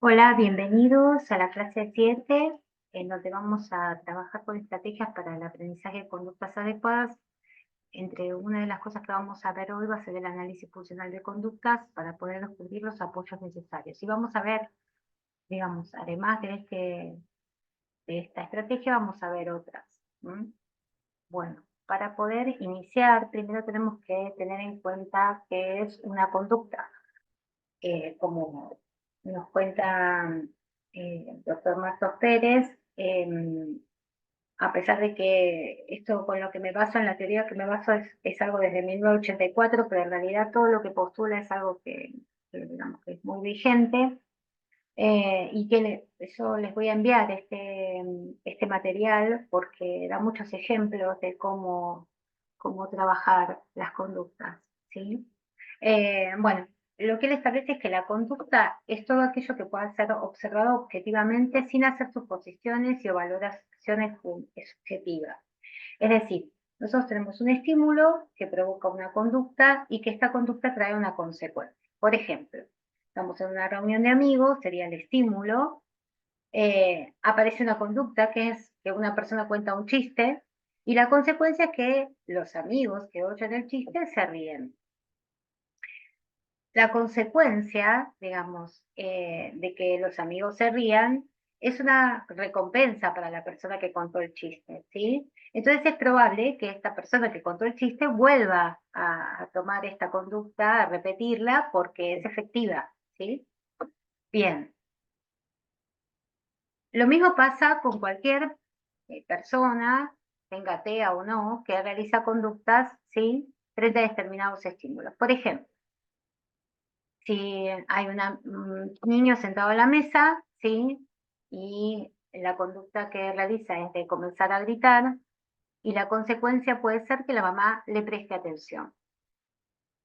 Hola, bienvenidos a la clase 7, en donde vamos a trabajar con estrategias para el aprendizaje de conductas adecuadas. Entre una de las cosas que vamos a ver hoy va a ser el análisis funcional de conductas para poder descubrir los apoyos necesarios. Y vamos a ver, digamos, además de esta estrategia, vamos a ver otras. ¿M? Bueno, para poder iniciar, primero tenemos que tener en cuenta qué es una conducta. Como nos cuenta el doctor Martos Pérez, a pesar de que esto con lo que me baso, en la teoría que me baso es algo desde 1984, pero en realidad todo lo que postula es algo digamos, que es muy vigente, y que yo les voy a enviar este material porque da muchos ejemplos de cómo trabajar las conductas, ¿sí? Bueno, lo que él establece es que la conducta es todo aquello que pueda ser observado objetivamente sin hacer suposiciones y o valoraciones subjetivas. Es decir, nosotros tenemos un estímulo que provoca una conducta y que esta conducta trae una consecuencia. Por ejemplo, estamos en una reunión de amigos, sería el estímulo, aparece una conducta que es que una persona cuenta un chiste y la consecuencia es que los amigos que oyen el chiste se ríen. La consecuencia, digamos, de que los amigos se rían es una recompensa para la persona que contó el chiste, ¿sí? Entonces es probable que esta persona que contó el chiste vuelva a tomar esta conducta, a repetirla, porque es efectiva, ¿sí? Bien, lo mismo pasa con cualquier persona, tenga TEA o no, que realiza conductas, ¿sí? Frente a determinados estímulos. Por ejemplo, si hay un niño sentado a la mesa, ¿sí? Y la conducta que realiza es de comenzar a gritar, y la consecuencia puede ser que la mamá le preste atención.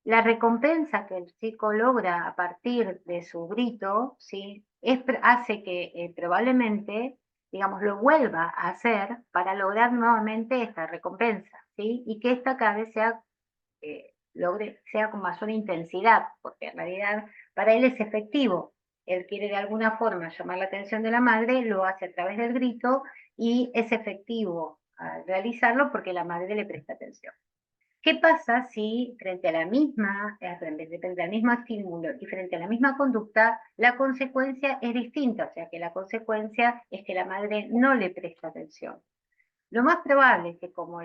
La recompensa que el chico logra a partir de su grito, ¿sí? Hace que probablemente, digamos, lo vuelva a hacer para lograr nuevamente esta recompensa, ¿sí? Y que esta cada vez sea con mayor intensidad, porque en realidad para él es efectivo. Él quiere de alguna forma llamar la atención de la madre, lo hace a través del grito y es efectivo al realizarlo porque la madre le presta atención. ¿Qué pasa si frente al mismo estímulo y frente a la misma conducta, la consecuencia es distinta? O sea, que la consecuencia es que la madre no le presta atención. Lo más probable es que como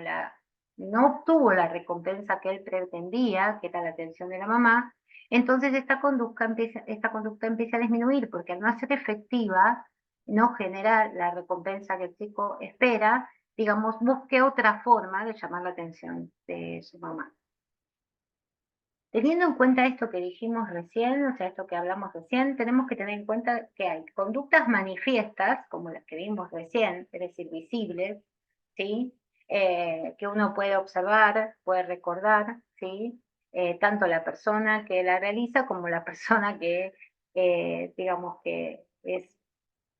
no obtuvo la recompensa que él pretendía, que era la atención de la mamá, entonces esta conducta empieza a disminuir, porque al no ser efectiva, no genera la recompensa que el chico espera, digamos, busque otra forma de llamar la atención de su mamá. Teniendo en cuenta esto que dijimos recién, o sea, esto que hablamos recién, tenemos que tener en cuenta que hay conductas manifiestas, como las que vimos recién, es decir, visibles, ¿sí? Que uno puede observar, puede recordar, ¿sí? Tanto la persona que la realiza como la persona que, digamos, que es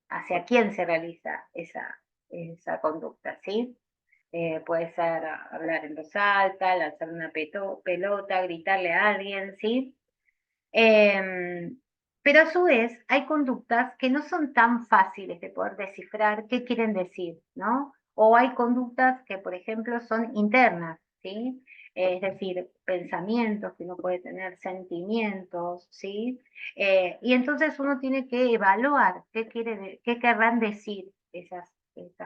hacia quién se realiza esa conducta, ¿sí? Puede ser hablar en voz alta, lanzar una pelota, gritarle a alguien, ¿sí? Em, pero a su vez hay conductas que no son tan fáciles de poder descifrar qué quieren decir, ¿no? O hay conductas que, por ejemplo, son internas, ¿sí? Es decir, pensamientos que uno puede tener, sentimientos, ¿sí? Y entonces uno tiene que evaluar qué querrán decir esas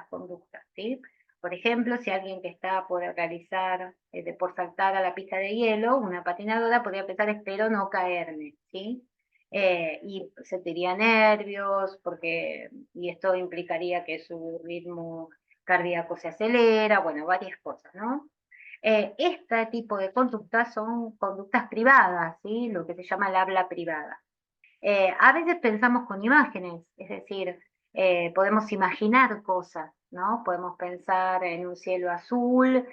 conductas, ¿sí? Por ejemplo, si alguien que está por realizar, por saltar a la pista de hielo, una patinadora podría pensar, espero no caerme, ¿sí? Y sentiría nervios, y esto implicaría que su ritmo cardíaco se acelera, bueno, varias cosas, ¿no? Este tipo de conductas son conductas privadas, ¿sí? Lo que se llama el habla privada. A veces pensamos con imágenes, es decir, podemos imaginar cosas, ¿no? Podemos pensar en un cielo azul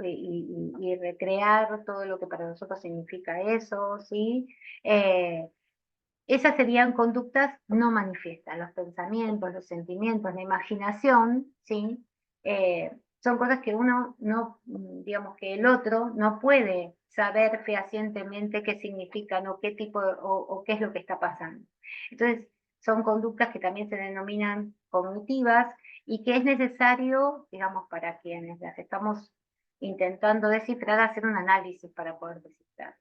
y recrear todo lo que para nosotros significa eso, ¿sí? Eh, Esas serían conductas no manifiestas, los pensamientos, los sentimientos, la imaginación, ¿sí? Son cosas que uno no, digamos que el otro no puede saber fehacientemente qué significan o qué tipo o qué es lo que está pasando. Entonces, son conductas que también se denominan cognitivas y que es necesario, digamos, para quienes las estamos intentando descifrar, hacer un análisis para poder descifrar.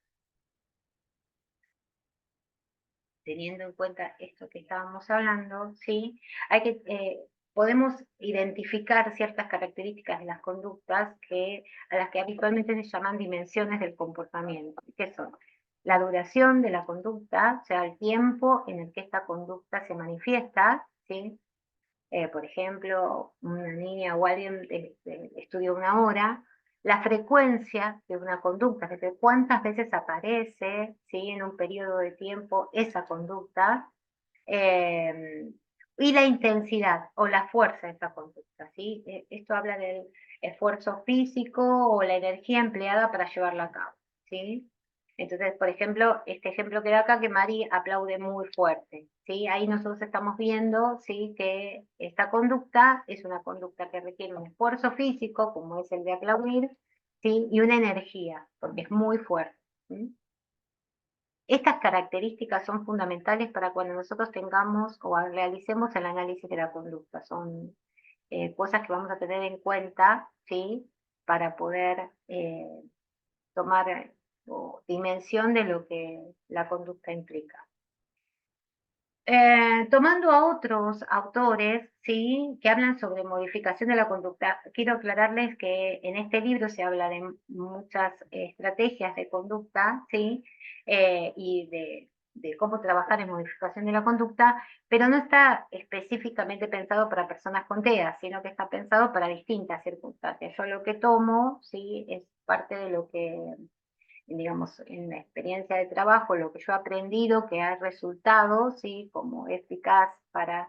Teniendo en cuenta esto que estábamos hablando, ¿sí? Podemos identificar ciertas características de las conductas a las que habitualmente se llaman dimensiones del comportamiento, que son la duración de la conducta, o sea, el tiempo en el que esta conducta se manifiesta, ¿sí? Por ejemplo, una niña o alguien estudia una hora, la frecuencia de una conducta, es decir, cuántas veces aparece, ¿sí? En un periodo de tiempo esa conducta, eh, y la intensidad o la fuerza de esa conducta, ¿sí? Esto habla del esfuerzo físico o la energía empleada para llevarla a cabo, ¿sí? Entonces, por ejemplo, este ejemplo que da acá, que Mari aplaude muy fuerte, ¿sí? Ahí nosotros estamos viendo, ¿sí? Que esta conducta es una conducta que requiere un esfuerzo físico, como es el de aplaudir, ¿sí? Y una energía, porque es muy fuerte, ¿sí? Estas características son fundamentales para cuando nosotros tengamos o realicemos el análisis de la conducta. Son cosas que vamos a tener en cuenta, ¿sí? Para poder tomar dimensión de lo que la conducta implica. Tomando a otros autores, ¿sí? Que hablan sobre modificación de la conducta, quiero aclararles que en este libro se habla de muchas estrategias de conducta, ¿sí? Y de cómo trabajar en modificación de la conducta, pero no está específicamente pensado para personas con TEA, sino que está pensado para distintas circunstancias. Yo lo que tomo, ¿sí? Es parte de lo que, digamos, en la experiencia de trabajo, lo que yo he aprendido que ha resultado, ¿sí? Como eficaz para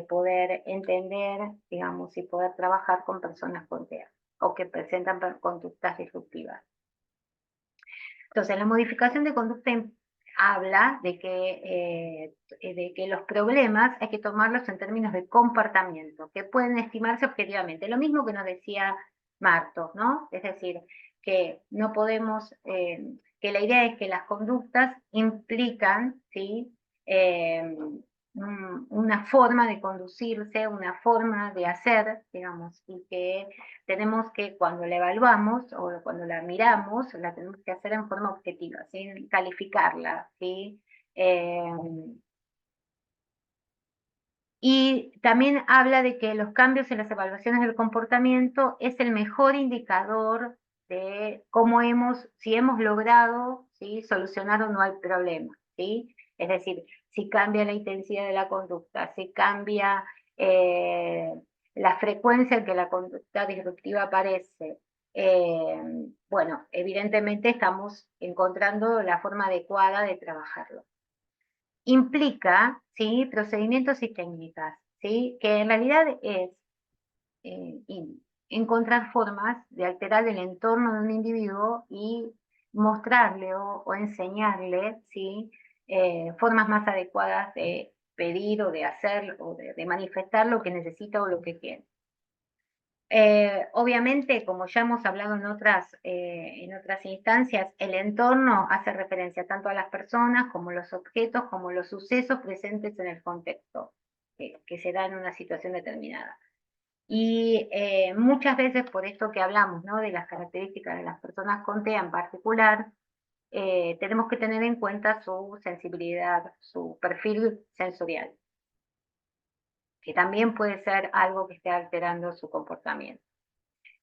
poder entender, digamos, y poder trabajar con personas con TEA o que presentan conductas disruptivas. Entonces, la modificación de conducta habla de que los problemas hay que tomarlos en términos de comportamiento, que pueden estimarse objetivamente. Lo mismo que nos decía Marto, ¿no? Es decir, que no podemos, que la idea es que las conductas implican, ¿sí? Eh, una forma de conducirse, una forma de hacer, digamos, y que tenemos que, cuando la evaluamos o cuando la miramos, la tenemos que hacer en forma objetiva, sin calificarla, ¿sí? Eh, y también habla de que los cambios en las evaluaciones del comportamiento es el mejor indicador de cómo si hemos logrado, ¿sí? Solucionar o no el problema, ¿sí? Es decir, si cambia la intensidad de la conducta, si cambia eh, la frecuencia en que la conducta disruptiva aparece. eh, bueno, evidentemente estamos encontrando la forma adecuada de trabajarlo. Implica, ¿sí? Procedimientos y técnicas, ¿sí? Que en realidad es eh, encontrar formas de alterar el entorno de un individuo y mostrarle o enseñarle, ¿sí? Formas más adecuadas de pedir o de hacer o de manifestar lo que necesita o lo que quiere. Obviamente, como ya hemos hablado en otras instancias, el entorno hace referencia tanto a las personas como los objetos, como los sucesos presentes en el contexto que se da en una situación determinada. Y muchas veces, por esto que hablamos, ¿no? De las características de las personas con TEA en particular, tenemos que tener en cuenta su sensibilidad, su perfil sensorial, que también puede ser algo que esté alterando su comportamiento.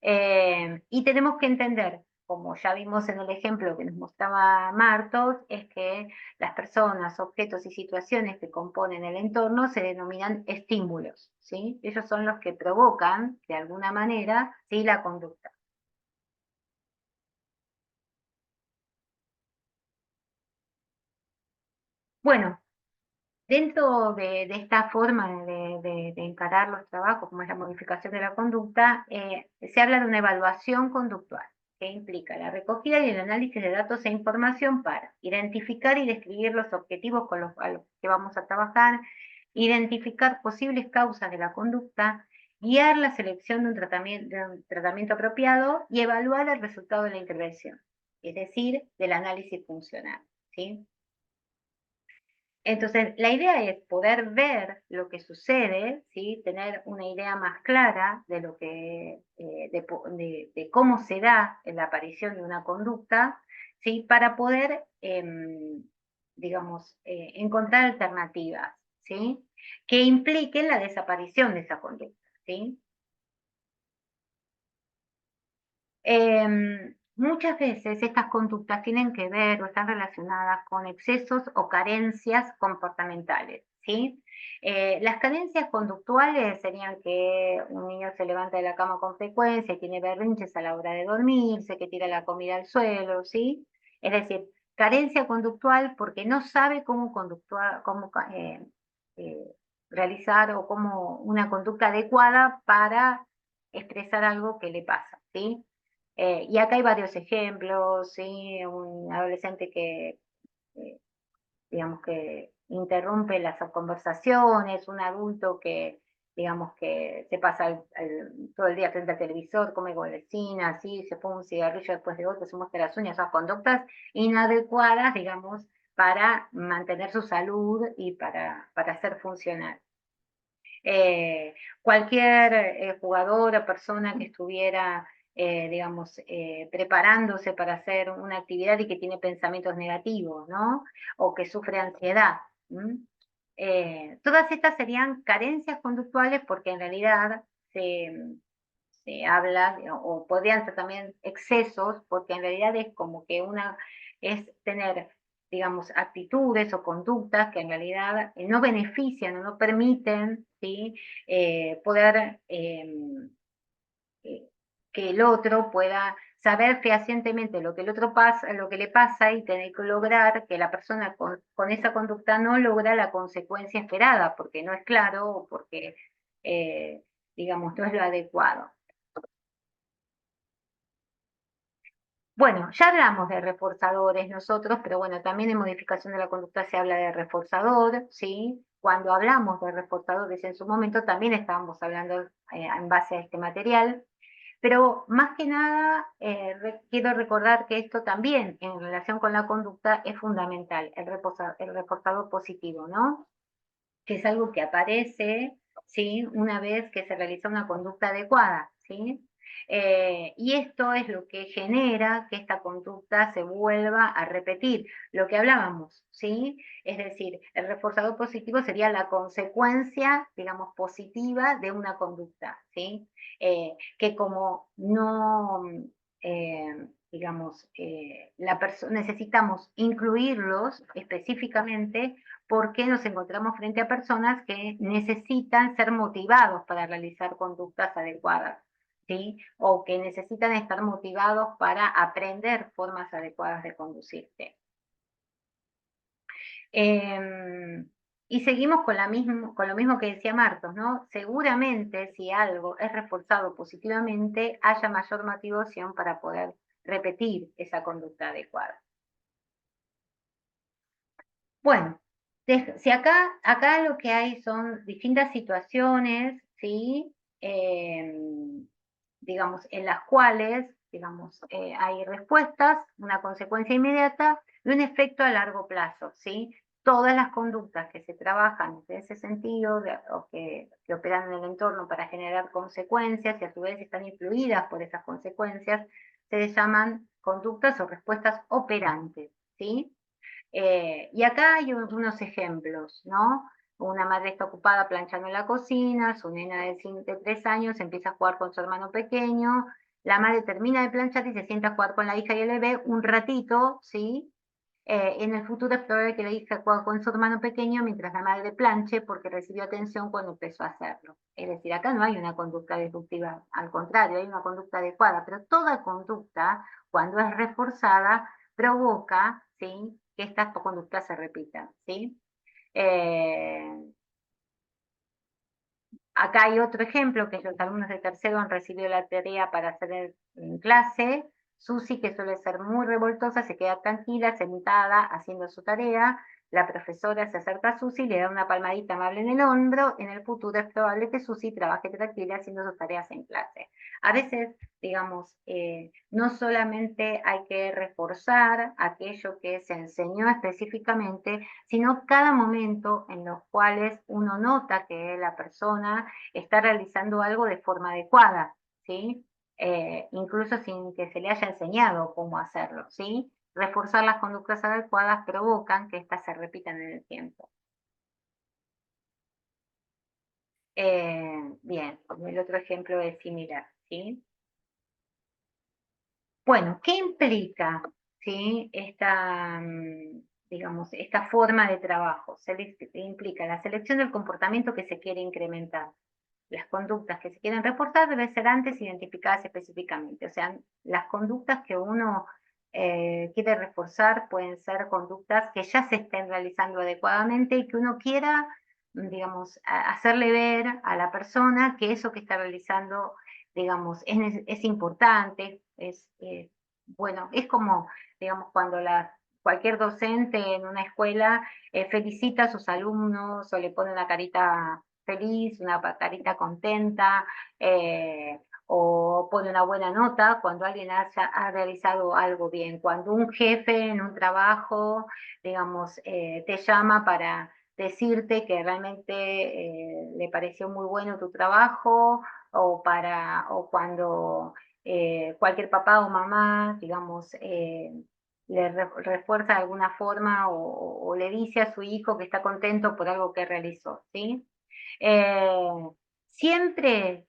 Y tenemos que entender, como ya vimos en el ejemplo que nos mostraba Martos, es que las personas, objetos y situaciones que componen el entorno se denominan estímulos, ¿sí? Ellos son los que provocan, de alguna manera, ¿sí? La conducta. Bueno, dentro de esta forma de encarar los trabajos, como es la modificación de la conducta, se habla de una evaluación conductual, que implica la recogida y el análisis de datos e información para identificar y describir los objetivos a los que vamos a trabajar, identificar posibles causas de la conducta, guiar la selección de un tratamiento apropiado y evaluar el resultado de la intervención, es decir, del análisis funcional, ¿sí? Entonces, la idea es poder ver lo que sucede, ¿sí? Tener una idea más clara de lo que, de cómo se da la aparición de una conducta, ¿sí? Para poder, digamos, encontrar alternativas, ¿sí? Que impliquen la desaparición de esa conducta, ¿sí? Muchas veces estas conductas tienen que ver o están relacionadas con excesos o carencias comportamentales, ¿sí? Las carencias conductuales serían que un niño se levanta de la cama con frecuencia y tiene berrinches a la hora de dormirse, que tira la comida al suelo, ¿sí? Es decir, carencia conductual porque no sabe cómo eh, realizar o cómo una conducta adecuada para expresar algo que le pasa, ¿sí? Y acá hay varios ejemplos, ¿sí? Un adolescente que, eh, digamos, que interrumpe las conversaciones, un adulto que, digamos, que se pasa todo el día frente al televisor, come golosinas, ¿sí? Se pone un cigarrillo después de otro, se muestra las uñas, son conductas inadecuadas, digamos, para mantener su salud y para ser funcional. Cualquier jugador o persona que estuviera, digamos, preparándose para hacer una actividad y que tiene pensamientos negativos, ¿no? O que sufre ansiedad. Todas estas serían carencias conductuales porque en realidad se habla, o podrían ser también excesos, porque en realidad es como que es tener, digamos, actitudes o conductas que en realidad no benefician o no permiten, ¿sí? Poder eh, que el otro pueda saber fehacientemente lo que el otro pasa, lo que le pasa y tener que lograr que la persona con esa conducta no logra la consecuencia esperada, porque no es claro o porque, eh, digamos, no es lo adecuado. Bueno, ya hablamos de reforzadores nosotros, pero bueno, también en modificación de la conducta se habla de reforzador, ¿sí? Cuando hablamos de reforzadores en su momento también estábamos hablando en base a este material, pero más que nada quiero recordar que esto también en relación con la conducta es fundamental, el reforzador positivo, ¿no? Que es algo que aparece, ¿sí? Una vez que se realiza una conducta adecuada, ¿sí? Y esto es lo que genera que esta conducta se vuelva a repetir, lo que hablábamos, ¿sí? Es decir, el reforzador positivo sería la consecuencia, digamos, positiva de una conducta, ¿sí? Que como no, digamos, necesitamos incluirlos específicamente porque nos encontramos frente a personas que necesitan ser motivados para realizar conductas adecuadas, ¿sí? O que necesitan estar motivados para aprender formas adecuadas de conducirse. Y seguimos con lo mismo que decía Martos, ¿no? Seguramente si algo es reforzado positivamente, haya mayor motivación para poder repetir esa conducta adecuada. Bueno, si acá lo que hay son distintas situaciones, ¿sí? Digamos, en las cuales, digamos, hay respuestas, una consecuencia inmediata y un efecto a largo plazo, ¿sí? Todas las conductas que se trabajan en ese sentido, o que operan en el entorno para generar consecuencias y a su vez están influidas por esas consecuencias, se llaman conductas o respuestas operantes, ¿sí? Y acá hay unos ejemplos, ¿no? Una madre está ocupada planchando en la cocina, su nena de 3 años empieza a jugar con su hermano pequeño, la madre termina de planchar y se sienta a jugar con la hija y el bebé un ratito, ¿sí? En el futuro es probable que la hija juegue con su hermano pequeño mientras la madre planche porque recibió atención cuando empezó a hacerlo. Es decir, acá no hay una conducta disruptiva, al contrario, hay una conducta adecuada, pero toda conducta, cuando es reforzada, provoca, ¿sí? Que estas conductas se repitan, ¿sí? Eh, Acá hay otro ejemplo, que los alumnos de tercero han recibido la tarea para hacer en clase. Susi, que suele ser muy revoltosa, se queda tranquila, sentada, haciendo su tarea. La profesora se acerca a Susi y le da una palmadita amable en el hombro. En el futuro es probable que Susi trabaje tranquila haciendo sus tareas en clase. A veces, digamos, no solamente hay que reforzar aquello que se enseñó específicamente, sino cada momento en los cuales uno nota que la persona está realizando algo de forma adecuada, ¿sí? Incluso sin que se le haya enseñado cómo hacerlo, ¿sí? Reforzar las conductas adecuadas provocan que éstas se repitan en el tiempo. Bien, el otro ejemplo es similar, ¿sí? Bueno, ¿qué implica, sí, esta, digamos, esta forma de trabajo? Implica la selección del comportamiento que se quiere incrementar. Las conductas que se quieren reforzar deben ser antes identificadas específicamente. O sea, las conductas que uno quiere reforzar pueden ser conductas que ya se estén realizando adecuadamente y que uno quiera, digamos, hacerle ver a la persona que eso que está realizando, digamos, es importante, bueno, es como, digamos, cuando cualquier docente en una escuela felicita a sus alumnos o le pone una carita feliz, una carita contenta, o pone una buena nota cuando alguien ha realizado algo bien. Cuando un jefe en un trabajo, digamos, te llama para decirte que realmente le pareció muy bueno tu trabajo, o cuando cualquier papá o mamá, digamos, refuerza de alguna forma o le dice a su hijo que está contento por algo que realizó, ¿sí? Eh, siempre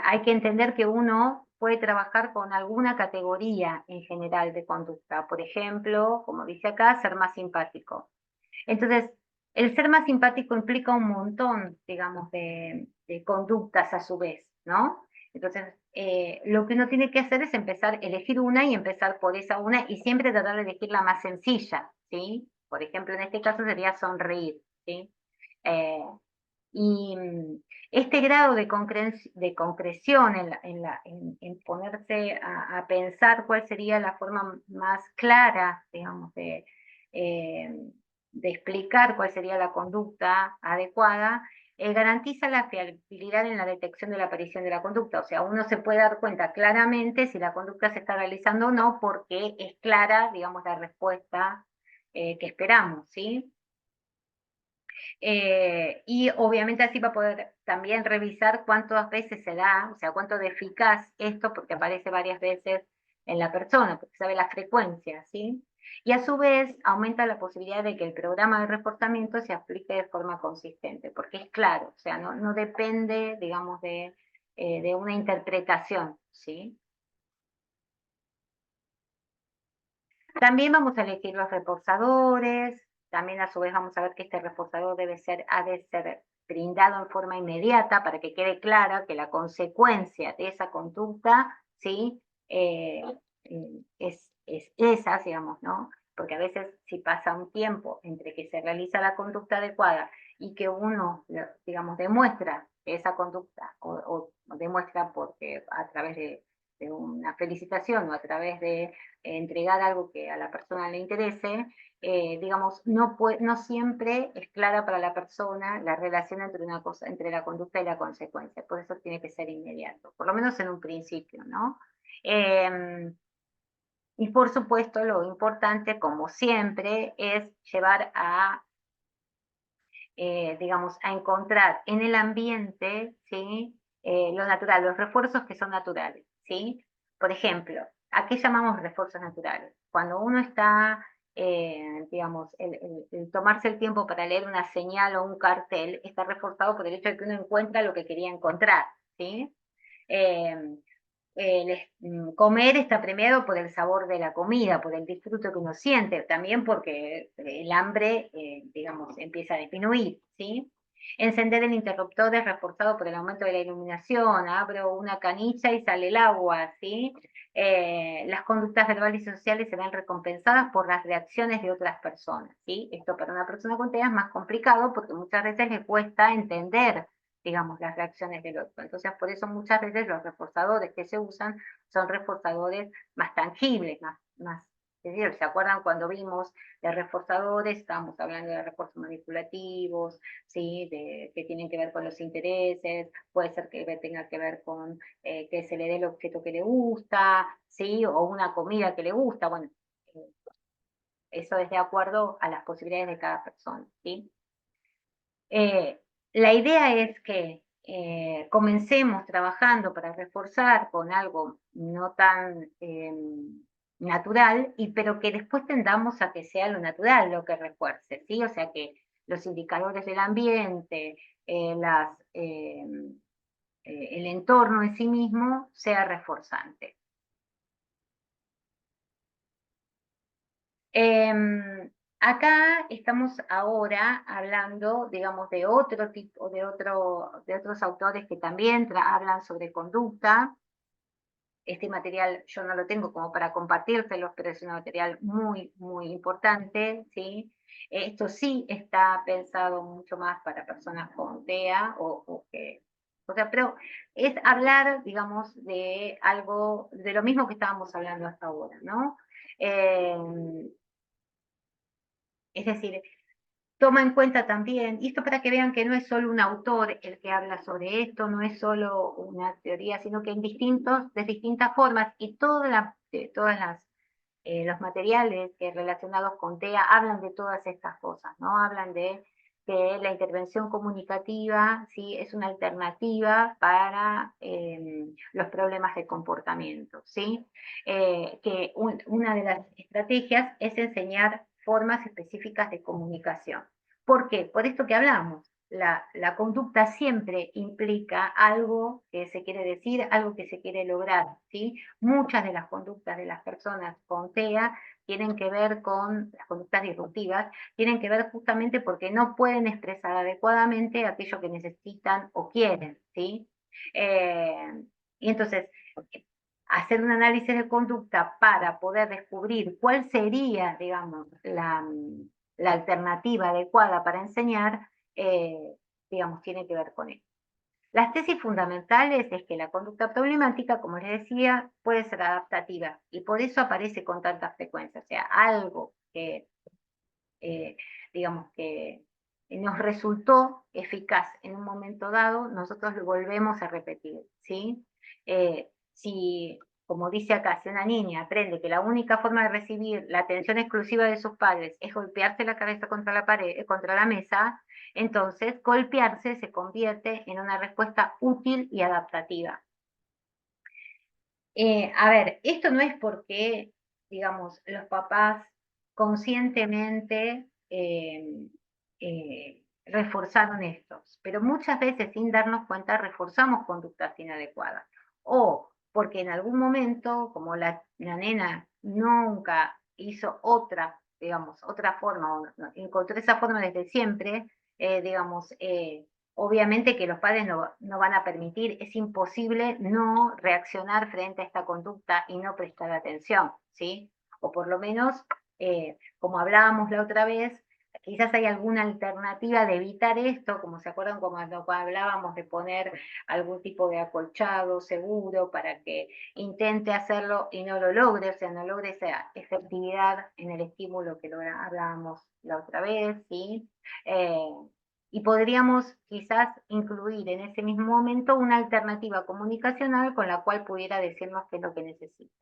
hay que entender que uno puede trabajar con alguna categoría en general de conducta. Por ejemplo, como dice acá, ser más simpático. Entonces, el ser más simpático implica un montón, digamos, de conductas a su vez, ¿no? Entonces, lo que uno tiene que hacer es empezar, elegir una y empezar por esa una y siempre tratar de elegir la más sencilla, ¿sí? Por ejemplo, en este caso sería sonreír, ¿sí? Eh, y este grado de concreción en ponerse a pensar cuál sería la forma más clara, digamos, eh, de explicar cuál sería la conducta adecuada, garantiza la fiabilidad en la detección de la aparición de la conducta. O sea, uno se puede dar cuenta claramente si la conducta se está realizando o no, porque es clara, digamos, la respuesta que esperamos, ¿sí? Y obviamente así va a poder también revisar cuántas veces se da, o sea, cuánto de eficaz esto, porque aparece varias veces en la persona, porque sabe la frecuencia, ¿sí? Y a su vez aumenta la posibilidad de que el programa de reforzamiento se aplique de forma consistente, porque es claro, o sea, no depende, digamos, de una interpretación, ¿sí? También vamos a elegir los reforzadores, también a su vez vamos a ver que este reforzador ha de ser brindado en forma inmediata para que quede clara que la consecuencia de esa conducta, ¿sí? Eh, es esa, digamos, ¿no? Porque a veces si pasa un tiempo entre que se realiza la conducta adecuada y que uno, digamos, demuestra esa conducta o demuestra porque a través de una felicitación o a través de entregar algo que a la persona le interese, digamos, no siempre es clara para la persona la relación entre una cosa, entre la conducta y la consecuencia. Por eso tiene que ser inmediato, por lo menos en un principio, ¿no? Y por supuesto, lo importante, como siempre, es llevar digamos, a encontrar en el ambiente, ¿sí? Lo natural, los refuerzos que son naturales, ¿sí? Por ejemplo, ¿a qué llamamos refuerzos naturales? Cuando uno está, digamos, el tomarse el tiempo para leer una señal o un cartel está reforzado por el hecho de que uno encuentra lo que quería encontrar, ¿sí? Eh, comer está premiado por el sabor de la comida, por el disfrute que uno siente, también porque el hambre, digamos, empieza a disminuir, ¿sí? Encender el interruptor es reforzado por el aumento de la iluminación, abro una canilla y sale el agua, ¿sí? Las conductas verbales y sociales serán recompensadas por las reacciones de otras personas, ¿sí? Esto para una persona con TEA es más complicado porque muchas veces le cuesta entender, digamos, las reacciones del otro. Entonces, por eso muchas veces los reforzadores que se usan son reforzadores más tangibles, más Es decir, ¿se acuerdan cuando vimos de reforzadores? Estábamos hablando de refuerzos manipulativos, ¿sí? Que tienen que ver con los intereses, puede ser que tenga que ver con que se le dé el objeto que le gusta, ¿sí? O una comida que le gusta, bueno, eh, eso es de acuerdo a las posibilidades de cada persona, ¿sí? Eh, la idea es que comencemos trabajando para reforzar con algo no tan natural, pero que después tendamos a que sea lo natural lo que refuerce, ¿sí? O sea que los indicadores del ambiente, el entorno en sí mismo sea reforzante. Em, Acá estamos ahora hablando, digamos, de otro tipo, de otros autores que también hablan sobre conducta. Este material yo no lo tengo como para compartírselos, pero es un material muy, muy importante, ¿sí? Esto sí está pensado mucho más para personas con TEA o sea, pero es hablar, digamos, de algo, de lo mismo que estábamos hablando hasta ahora, ¿no? Em, es decir, toma en cuenta también, y esto para que vean que no es solo un autor el que habla sobre esto, no es solo una teoría, sino que de distintas formas, y todas los materiales que relacionados con TEA hablan de todas estas cosas, ¿no? Hablan de que la intervención comunicativa sí es una alternativa para los problemas de comportamiento, ¿sí? Que una de las estrategias es enseñar formas específicas de comunicación. ¿Por qué? Por esto que hablamos. La conducta siempre implica algo que se quiere decir, algo que se quiere lograr, ¿sí? Muchas de las conductas de las personas con TEA tienen que ver con las conductas disruptivas, tienen que ver justamente porque no pueden expresar adecuadamente aquello que necesitan o quieren, ¿sí? Y entonces, hacer un análisis de conducta para poder descubrir cuál sería, digamos, la alternativa adecuada para enseñar, digamos, tiene que ver con esto. Las tesis fundamentales es que la conducta problemática, como les decía, puede ser adaptativa y por eso aparece con tanta frecuencia. O sea, algo que, eh, digamos, que nos resultó eficaz en un momento dado, nosotros lo volvemos a repetir, ¿sí? Si, como dice acá, si una niña aprende que la única forma de recibir la atención exclusiva de sus padres es golpearse la cabeza contra la pared, contra la mesa, entonces golpearse se convierte en una respuesta útil y adaptativa. A ver, esto no es porque, digamos, los papás conscientemente reforzaron estos, pero muchas veces sin darnos cuenta reforzamos conductas inadecuadas. O porque en algún momento, como la nena nunca hizo otra, digamos, otra forma, o encontró esa forma desde siempre, digamos, obviamente que los padres no van a permitir, es imposible no reaccionar frente a esta conducta y no prestar atención, ¿sí? O por lo menos, como hablábamos la otra vez, quizás hay alguna alternativa de evitar esto, como se acuerdan cuando hablábamos de poner algún tipo de acolchado seguro para que intente hacerlo y no lo logre, o sea, no logre esa efectividad en el estímulo que hablábamos la otra vez, ¿sí? Eh, y podríamos quizás incluir en ese mismo momento una alternativa comunicacional con la cual pudiera decirnos qué es lo que necesita.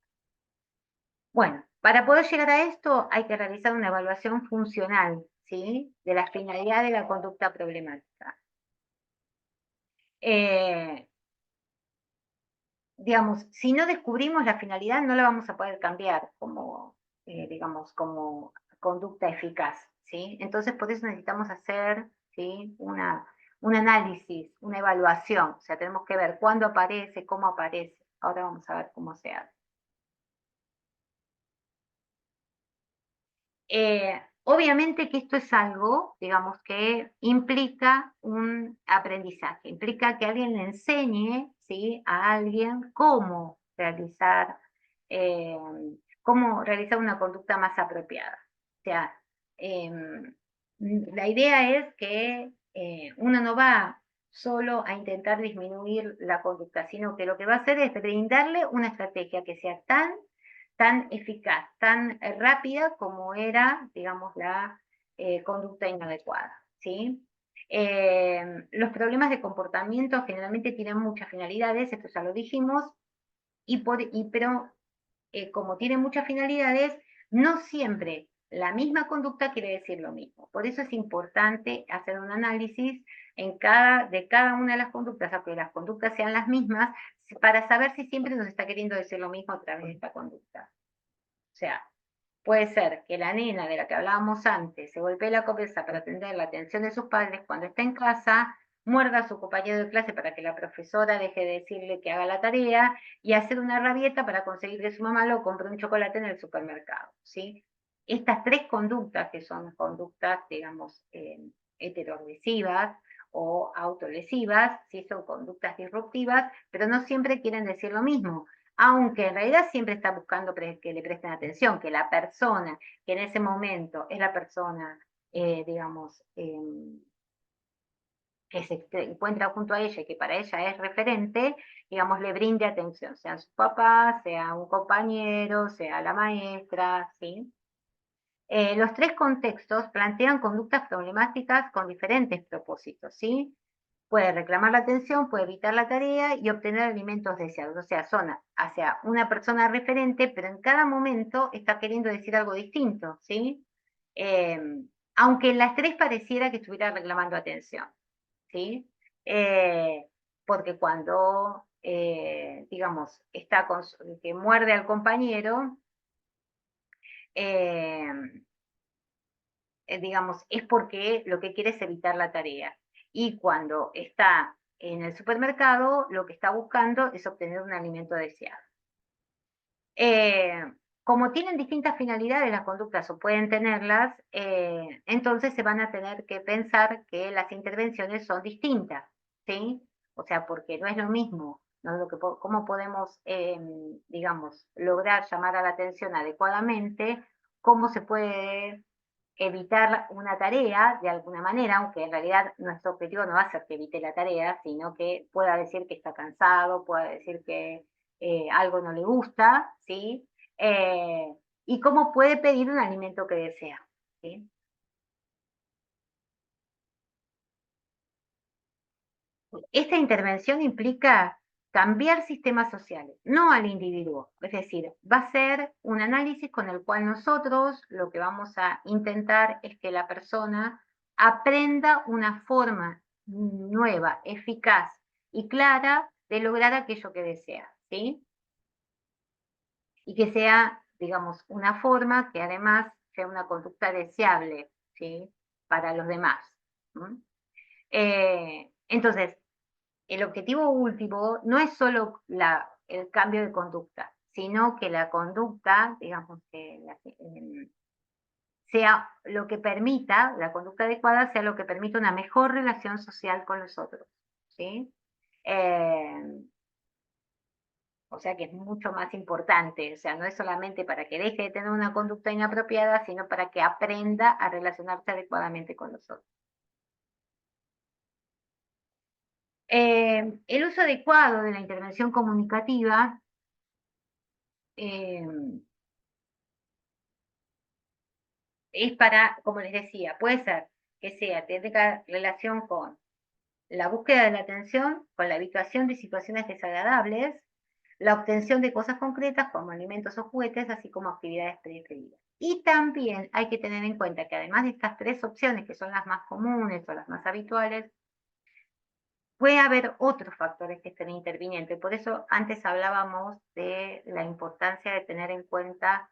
Bueno, para poder llegar a esto hay que realizar una evaluación funcional, ¿sí? De la finalidad de la conducta problemática. Eh, digamos, si no descubrimos la finalidad, no la vamos a poder cambiar como, digamos, como conducta eficaz, ¿sí? Entonces, por eso necesitamos hacer, ¿sí? Un análisis, una evaluación, o sea, tenemos que ver cuándo aparece, cómo aparece. Ahora vamos a ver cómo se hace. Obviamente que esto es algo, digamos, que implica un aprendizaje, implica que alguien le enseñe, ¿sí? A alguien eh, cómo realizar una conducta más apropiada. O sea, la idea es que uno no va solo a intentar disminuir la conducta, sino que lo que va a hacer es brindarle una estrategia que sea tan tan eficaz, tan rápida como era, digamos, la conducta inadecuada, ¿sí? Los problemas de comportamiento generalmente tienen muchas finalidades, esto ya lo dijimos, pero como tienen muchas finalidades, no siempre la misma conducta quiere decir lo mismo. Por eso es importante hacer un análisis de cada una de las conductas, aunque las conductas sean las mismas, para saber si siempre nos está queriendo decir lo mismo a través de esta conducta. O sea, puede ser que la nena de la que hablábamos antes se golpee la cabeza para atender la atención de sus padres cuando está en casa, muerda a su compañero de clase para que la profesora deje de decirle que haga la tarea y hacer una rabieta para conseguir que su mamá lo compre un chocolate en el supermercado, ¿sí? Estas tres conductas, que son conductas, digamos, heteroagresivas o autolesivas, sí son conductas disruptivas, pero no siempre quieren decir lo mismo, aunque en realidad siempre está buscando que le presten atención, que la persona que en ese momento es la persona, digamos, que se encuentra junto a ella y que para ella es referente, digamos, le brinde atención, sea su papá, sea un compañero, sea la maestra, ¿sí? Los tres contextos plantean conductas problemáticas con diferentes propósitos, ¿sí? Puede reclamar la atención, puede evitar la tarea y obtener alimentos deseados. O sea, son hacia una persona referente, pero en cada momento está queriendo decir algo distinto, ¿sí? Eh, Aunque en las tres pareciera que estuviera reclamando atención, ¿sí? Eh, Porque cuando, digamos, que muerde al compañero, eh, digamos, es porque lo que quiere es evitar la tarea. Y cuando está en el supermercado, lo que está buscando es obtener un alimento deseado. Eh, Como tienen distintas finalidades las conductas o pueden tenerlas, entonces se van a tener que pensar que las intervenciones son distintas, ¿sí? O sea, porque no es lo mismo, ¿no? Cómo podemos, digamos, lograr llamar a la atención adecuadamente, cómo se puede evitar una tarea de alguna manera, aunque en realidad nuestro objetivo no va a ser que evite la tarea, sino que pueda decir que está cansado, pueda decir que algo no le gusta, ¿sí? Eh, y cómo puede pedir un alimento que desea, ¿sí? Esta intervención implica cambiar sistemas sociales, no al individuo. Es decir, va a ser un análisis con el cual nosotros lo que vamos a intentar es que la persona aprenda una forma nueva, eficaz y clara de lograr aquello que desea, ¿sí? Y que sea, digamos, una forma que además sea una conducta deseable, ¿sí? Para los demás. Entonces, el objetivo último no es solo el cambio de conducta, sino que la conducta, digamos, sea lo que permita, la conducta adecuada sea lo que permita una mejor relación social con los otros, ¿sí? Eh, o sea que es mucho más importante, o sea, no es solamente para que deje de tener una conducta inapropiada, sino para que aprenda a relacionarse adecuadamente con los otros. El uso adecuado de la intervención comunicativa eh, es para, como les decía, puede ser que tenga relación con la búsqueda de la atención, con la habituación de situaciones desagradables, la obtención de cosas concretas como alimentos o juguetes, así como actividades preferidas. Y también hay que tener en cuenta que además de estas tres opciones, que son las más comunes o las más habituales, puede haber otros factores que estén interviniendo. Y por eso antes hablábamos de la importancia de tener en cuenta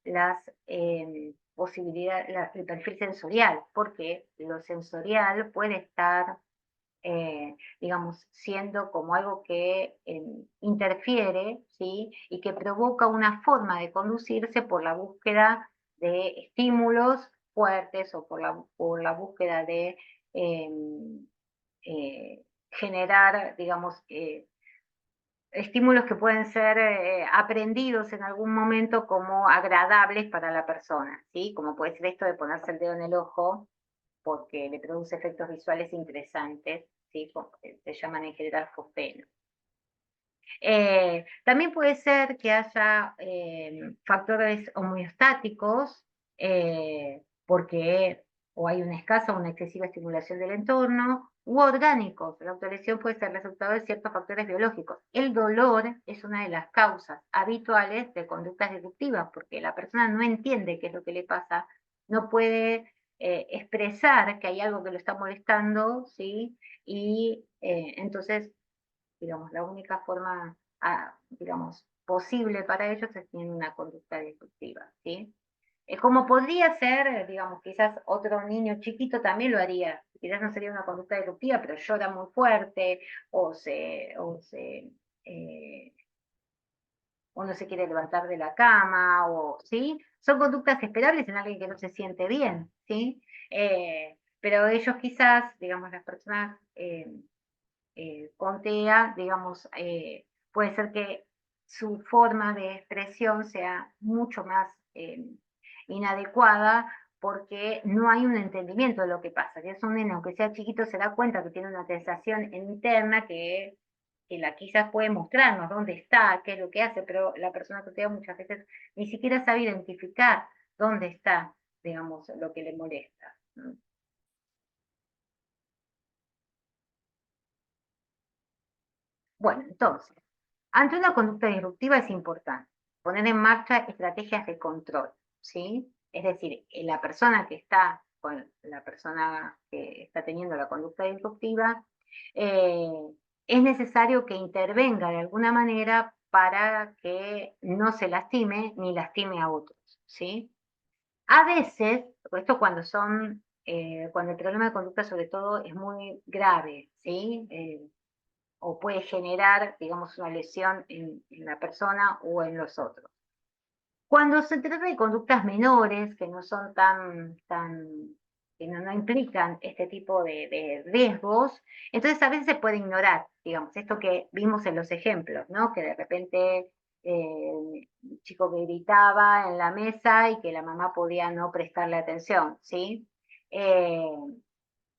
las posibilidades, el perfil sensorial, porque lo sensorial puede estar, digamos, siendo como algo que interfiere, ¿sí? Y que provoca una forma de conducirse por la búsqueda de estímulos fuertes o por la búsqueda de eh, generar, digamos, estímulos que pueden ser aprendidos en algún momento como agradables para la persona, ¿sí? Como puede ser esto de ponerse el dedo en el ojo porque le produce efectos visuales interesantes, ¿sí? Se llaman en general fosfeno. También puede ser que haya factores homeostáticos, porque o hay una escasa o una excesiva estimulación del entorno, u orgánicos. La autolesión puede ser resultado de ciertos factores biológicos. El dolor es una de las causas habituales de conductas disruptivas, porque la persona no entiende qué es lo que le pasa, no puede expresar que hay algo que lo está molestando, ¿sí? Y entonces, digamos, la única forma, digamos, posible para ellos es tener una conducta disruptiva, ¿sí? Es como podría ser, digamos, quizás otro niño chiquito también lo haría. Quizás no sería una conducta disruptiva, pero llora muy fuerte eh, o no se quiere levantar de la cama, o, ¿sí? Son conductas esperables en alguien que no se siente bien, ¿sí? Pero ellos quizás, digamos, las personas con TEA, digamos, puede ser que su forma de expresión sea mucho más inadecuada porque no hay un entendimiento de lo que pasa. Si es un nene, aunque sea chiquito, se da cuenta que tiene una sensación interna que la quizás puede mostrarnos dónde está, qué es lo que hace, pero la persona que TEA muchas veces ni siquiera sabe identificar dónde está, digamos, lo que le molesta. Bueno, entonces, ante una conducta disruptiva es importante poner en marcha estrategias de control, ¿sí? Es decir, la persona que está con la persona que está teniendo la conducta disruptiva, eh, es necesario que intervenga de alguna manera para que no se lastime ni lastime a otros, ¿sí? A veces, esto cuando cuando el problema de conducta sobre todo es muy grave, ¿sí? O puede generar, digamos, una lesión en la persona o en los otros. Cuando se trata de conductas menores, que no son que no implican este tipo de riesgos, entonces a veces se puede ignorar, digamos, esto que vimos en los ejemplos, ¿no? Que de repente un chico que gritaba en la mesa y que la mamá podía no prestarle atención, ¿sí? Eh,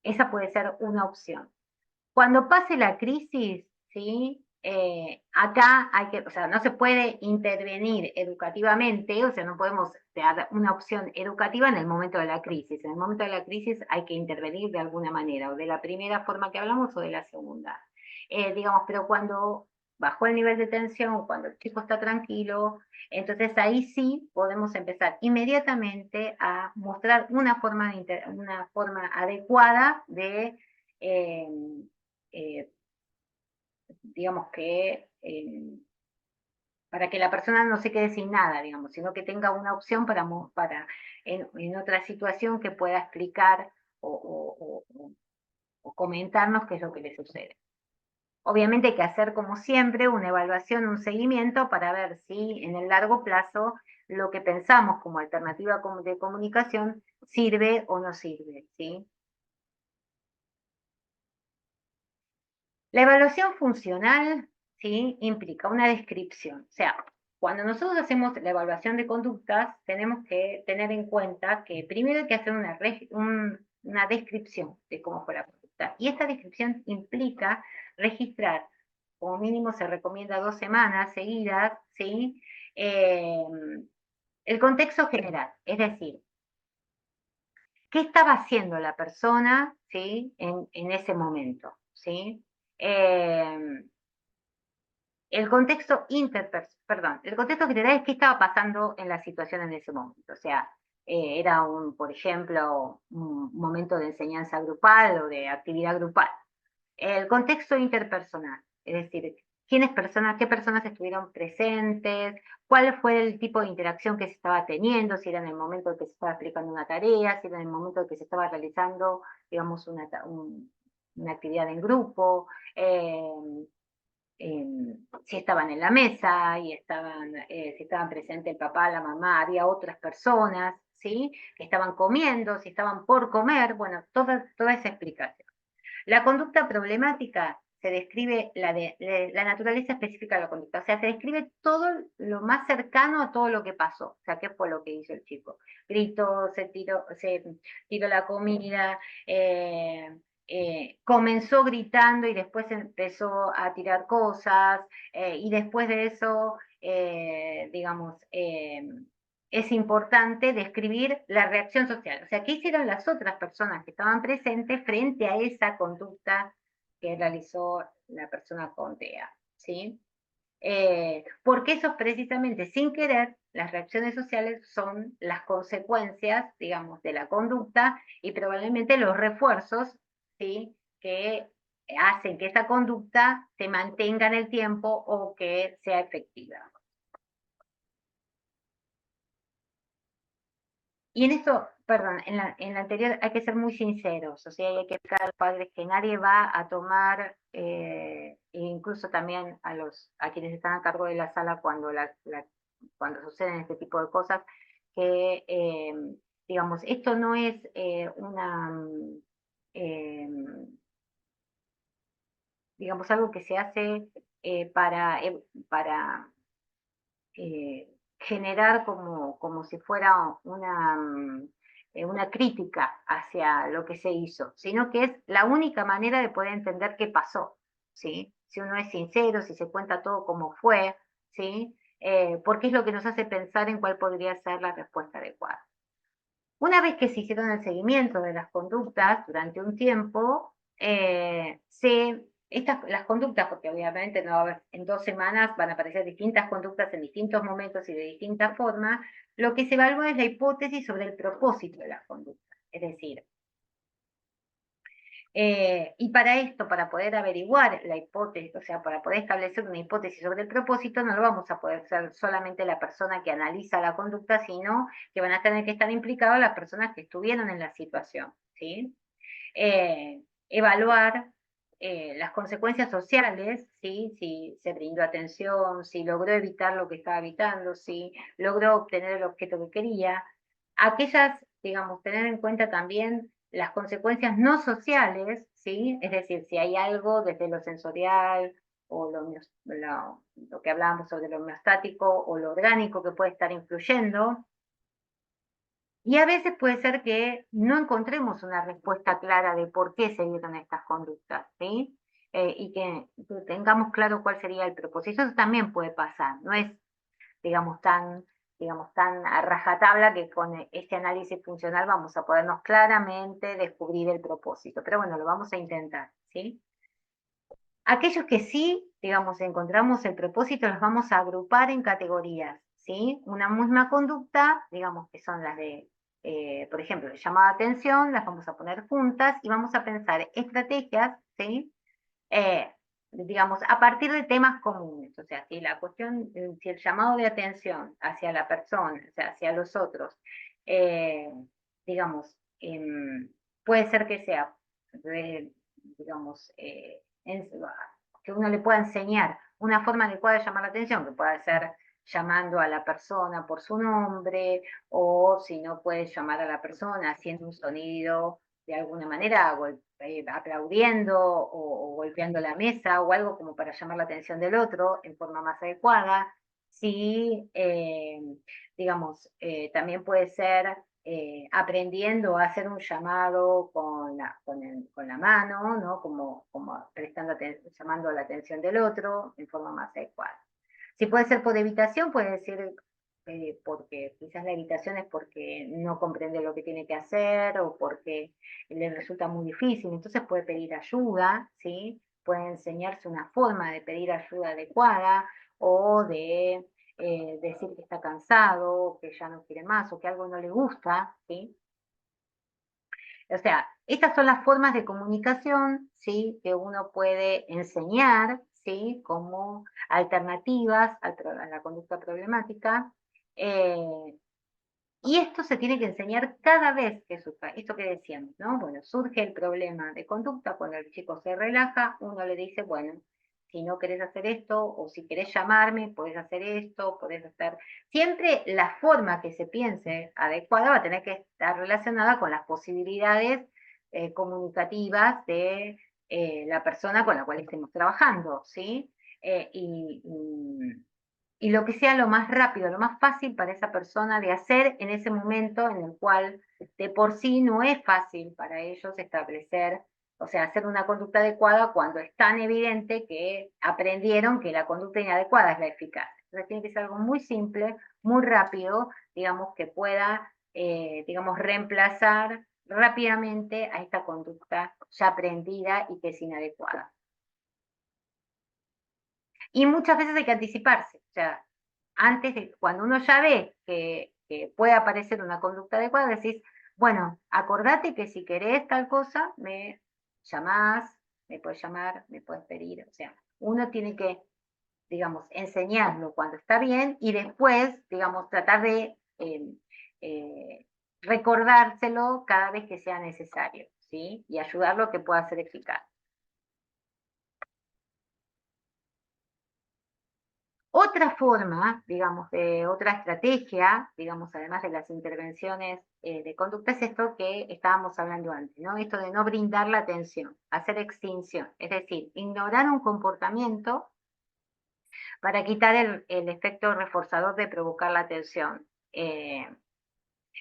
esa puede ser una opción. Cuando pase la crisis, ¿sí? Acá hay que, o sea, no se puede intervenir educativamente, o sea, no podemos dar una opción educativa en el momento de la crisis. En el momento de la crisis hay que intervenir de alguna manera, o de la primera forma que hablamos o de la segunda. Digamos, pero cuando bajó el nivel de tensión, o cuando el chico está tranquilo, entonces ahí sí podemos empezar inmediatamente a mostrar una forma adecuada de eh, eh, digamos que para que la persona no se quede sin nada, digamos, sino que tenga una opción para en otra situación que pueda explicar o comentarnos qué es lo que le sucede. Obviamente hay que hacer, como siempre, una evaluación, un seguimiento para ver si en el largo plazo lo que pensamos como alternativa de comunicación sirve o no sirve, ¿sí? La evaluación funcional, ¿sí? Implica una descripción. O sea, cuando nosotros hacemos la evaluación de conductas, tenemos que tener en cuenta que primero hay que hacer una descripción de cómo fue la conducta. Y esta descripción implica registrar, como mínimo se recomienda 2 semanas seguidas, ¿sí? Eh, el contexto general, es decir, qué estaba haciendo la persona, ¿sí? En ese momento, ¿sí? Eh, el contexto general es qué estaba pasando en la situación en ese momento. O sea, era por ejemplo, un momento de enseñanza grupal o de actividad grupal. El contexto interpersonal, es decir, qué personas estuvieron presentes, cuál fue el tipo de interacción que se estaba teniendo, si era en el momento en que se estaba explicando una tarea, si era en el momento en que se estaba realizando, digamos, una actividad en grupo, eh, si estaban en la mesa y si estaban presentes el papá, la mamá, había otras personas, ¿sí? Que estaban comiendo, si estaban por comer, bueno, toda esa explicación. La conducta problemática se describe la naturaleza específica de la conducta, o sea, se describe todo lo más cercano a todo lo que pasó, o sea, qué fue lo que hizo el chico. Gritó, se tiró la comida, comenzó gritando y después empezó a tirar cosas, y después de eso, digamos, es importante describir la reacción social. O sea, ¿qué hicieron las otras personas que estaban presentes frente a esa conducta que realizó la persona con TEA? ¿Sí? Porque eso precisamente, sin querer, las reacciones sociales son las consecuencias, digamos, de la conducta y probablemente los refuerzos, ¿sí? Que hacen que esa conducta se mantenga en el tiempo o que sea efectiva. Y en esto, perdón, en la anterior hay que ser muy sinceros, o sea, hay que explicar a los padres que nadie va a tomar, e incluso también a quienes están a cargo de la sala cuando suceden este tipo de cosas, que, digamos, esto no es eh, digamos, algo que se hace para generar como si fuera una crítica hacia lo que se hizo, sino que es la única manera de poder entender qué pasó, ¿sí? Si uno es sincero, si se cuenta todo como fue, ¿sí? Porque es lo que nos hace pensar en cuál podría ser la respuesta adecuada. Una vez que se hicieron el seguimiento de las conductas durante un tiempo, las conductas, porque obviamente no va a haber, en 2 semanas van a aparecer distintas conductas en distintos momentos y de distintas formas, lo que se evalúa es la hipótesis sobre el propósito de las conductas. Es decir, y para esto, para poder averiguar la hipótesis, o sea, para poder establecer una hipótesis sobre el propósito, no lo vamos a poder ser solamente la persona que analiza la conducta, sino que van a tener que estar implicadas las personas que estuvieron en la situación, ¿sí? Evaluar las consecuencias sociales, ¿sí? Si se brindó atención, si logró evitar lo que estaba evitando, si logró obtener el objeto que quería. Aquellas, digamos, tener en cuenta también las consecuencias no sociales, ¿sí? Es decir, si hay algo desde lo sensorial o lo que hablábamos sobre lo homeostático o lo orgánico que puede estar influyendo, y a veces puede ser que no encontremos una respuesta clara de por qué se dieron estas conductas, ¿sí? Y que tengamos claro cuál sería el propósito. Eso también puede pasar, no es, digamos, tan a rajatabla que con este análisis funcional vamos a podernos claramente descubrir el propósito. Pero bueno, lo vamos a intentar, ¿sí? Aquellos que sí, digamos, encontramos el propósito, los vamos a agrupar en categorías, ¿sí? Una misma conducta, digamos, que son las de, por ejemplo, el llamado de atención, las vamos a poner juntas y vamos a pensar estrategias, ¿sí? Eh, digamos, a partir de temas comunes, o sea, si la cuestión, si el llamado de atención hacia la persona, o sea, hacia los otros, eh, digamos, puede ser que sea, digamos, que uno le pueda enseñar una forma adecuada de llamar la atención, que pueda ser llamando a la persona por su nombre, o si no puedes llamar a la persona haciendo un sonido de alguna manera, aplaudiendo o golpeando la mesa o algo como para llamar la atención del otro en forma más adecuada. Sí, digamos, también puede ser aprendiendo a hacer un llamado con la mano, ¿no? Como llamando la atención del otro en forma más adecuada. Si puede ser por evitación, puede decir porque quizás la evitación es porque no comprende lo que tiene que hacer o porque le resulta muy difícil, entonces puede pedir ayuda, ¿sí? Puede enseñarse una forma de pedir ayuda adecuada o de decir que está cansado, que ya no quiere más o que algo no le gusta, ¿sí? O sea, estas son las formas de comunicación, ¿sí? Que uno puede enseñar, ¿sí? Como alternativas a la conducta problemática. Eh, y esto se tiene que enseñar cada vez que surja, esto que decíamos, ¿no? Bueno, surge el problema de conducta, cuando el chico se relaja, uno le dice, bueno, si no querés hacer esto, o si querés llamarme, podés hacer esto, podés hacer... Siempre la forma que se piense adecuada va a tener que estar relacionada con las posibilidades comunicativas de la persona con la cual estemos trabajando, ¿sí? Y lo que sea lo más rápido, lo más fácil para esa persona de hacer en ese momento en el cual de por sí no es fácil para ellos establecer O sea, hacer una conducta adecuada cuando es tan evidente que aprendieron que la conducta inadecuada es la eficaz. Entonces tiene que ser algo muy simple, muy rápido, digamos, que pueda, digamos, reemplazar rápidamente a esta conducta ya aprendida y que es inadecuada. Y muchas veces hay que anticiparse, o sea, antes de, cuando uno ya ve que puede aparecer una conducta adecuada, decís, bueno, acordate que si querés tal cosa, me llamás, me puedes llamar, me puedes pedir, o sea, uno tiene que, digamos, enseñarlo cuando está bien y después, digamos, tratar de eh, recordárselo cada vez que sea necesario, ¿sí? Y ayudarlo a que pueda ser eficaz. Otra forma, digamos, de otra estrategia, digamos, además de las intervenciones de conducta, es esto que estábamos hablando antes, ¿no? Esto de no brindar la atención, hacer extinción, es decir, ignorar un comportamiento para quitar el efecto reforzador de provocar la atención. Eh,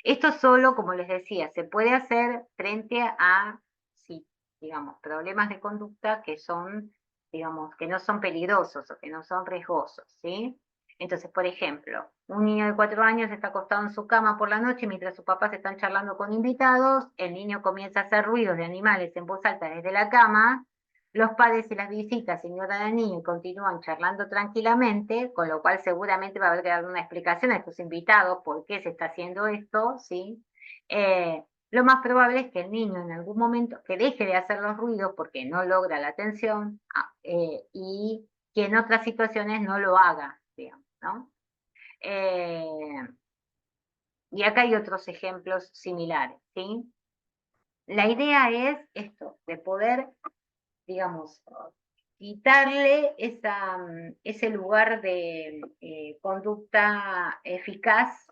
Esto solo, como les decía, se puede hacer frente a, sí, digamos, problemas de conducta que son, digamos, que no son peligrosos o que no son riesgosos, ¿sí? Entonces, por ejemplo, un niño de 4 años está acostado en su cama por la noche mientras sus papás están charlando con invitados, el niño comienza a hacer ruidos de animales en voz alta desde la cama, los padres y las visitas ignoran al niño y continúan charlando tranquilamente, con lo cual seguramente va a haber que dar una explicación a estos invitados por qué se está haciendo esto, ¿sí? Lo más probable es que el niño en algún momento que deje de hacer los ruidos porque no logra la atención y que en otras situaciones no lo haga, digamos, ¿no? Eh, y acá hay otros ejemplos similares, ¿sí? La idea es esto, de poder, digamos, quitarle ese lugar de conducta eficaz,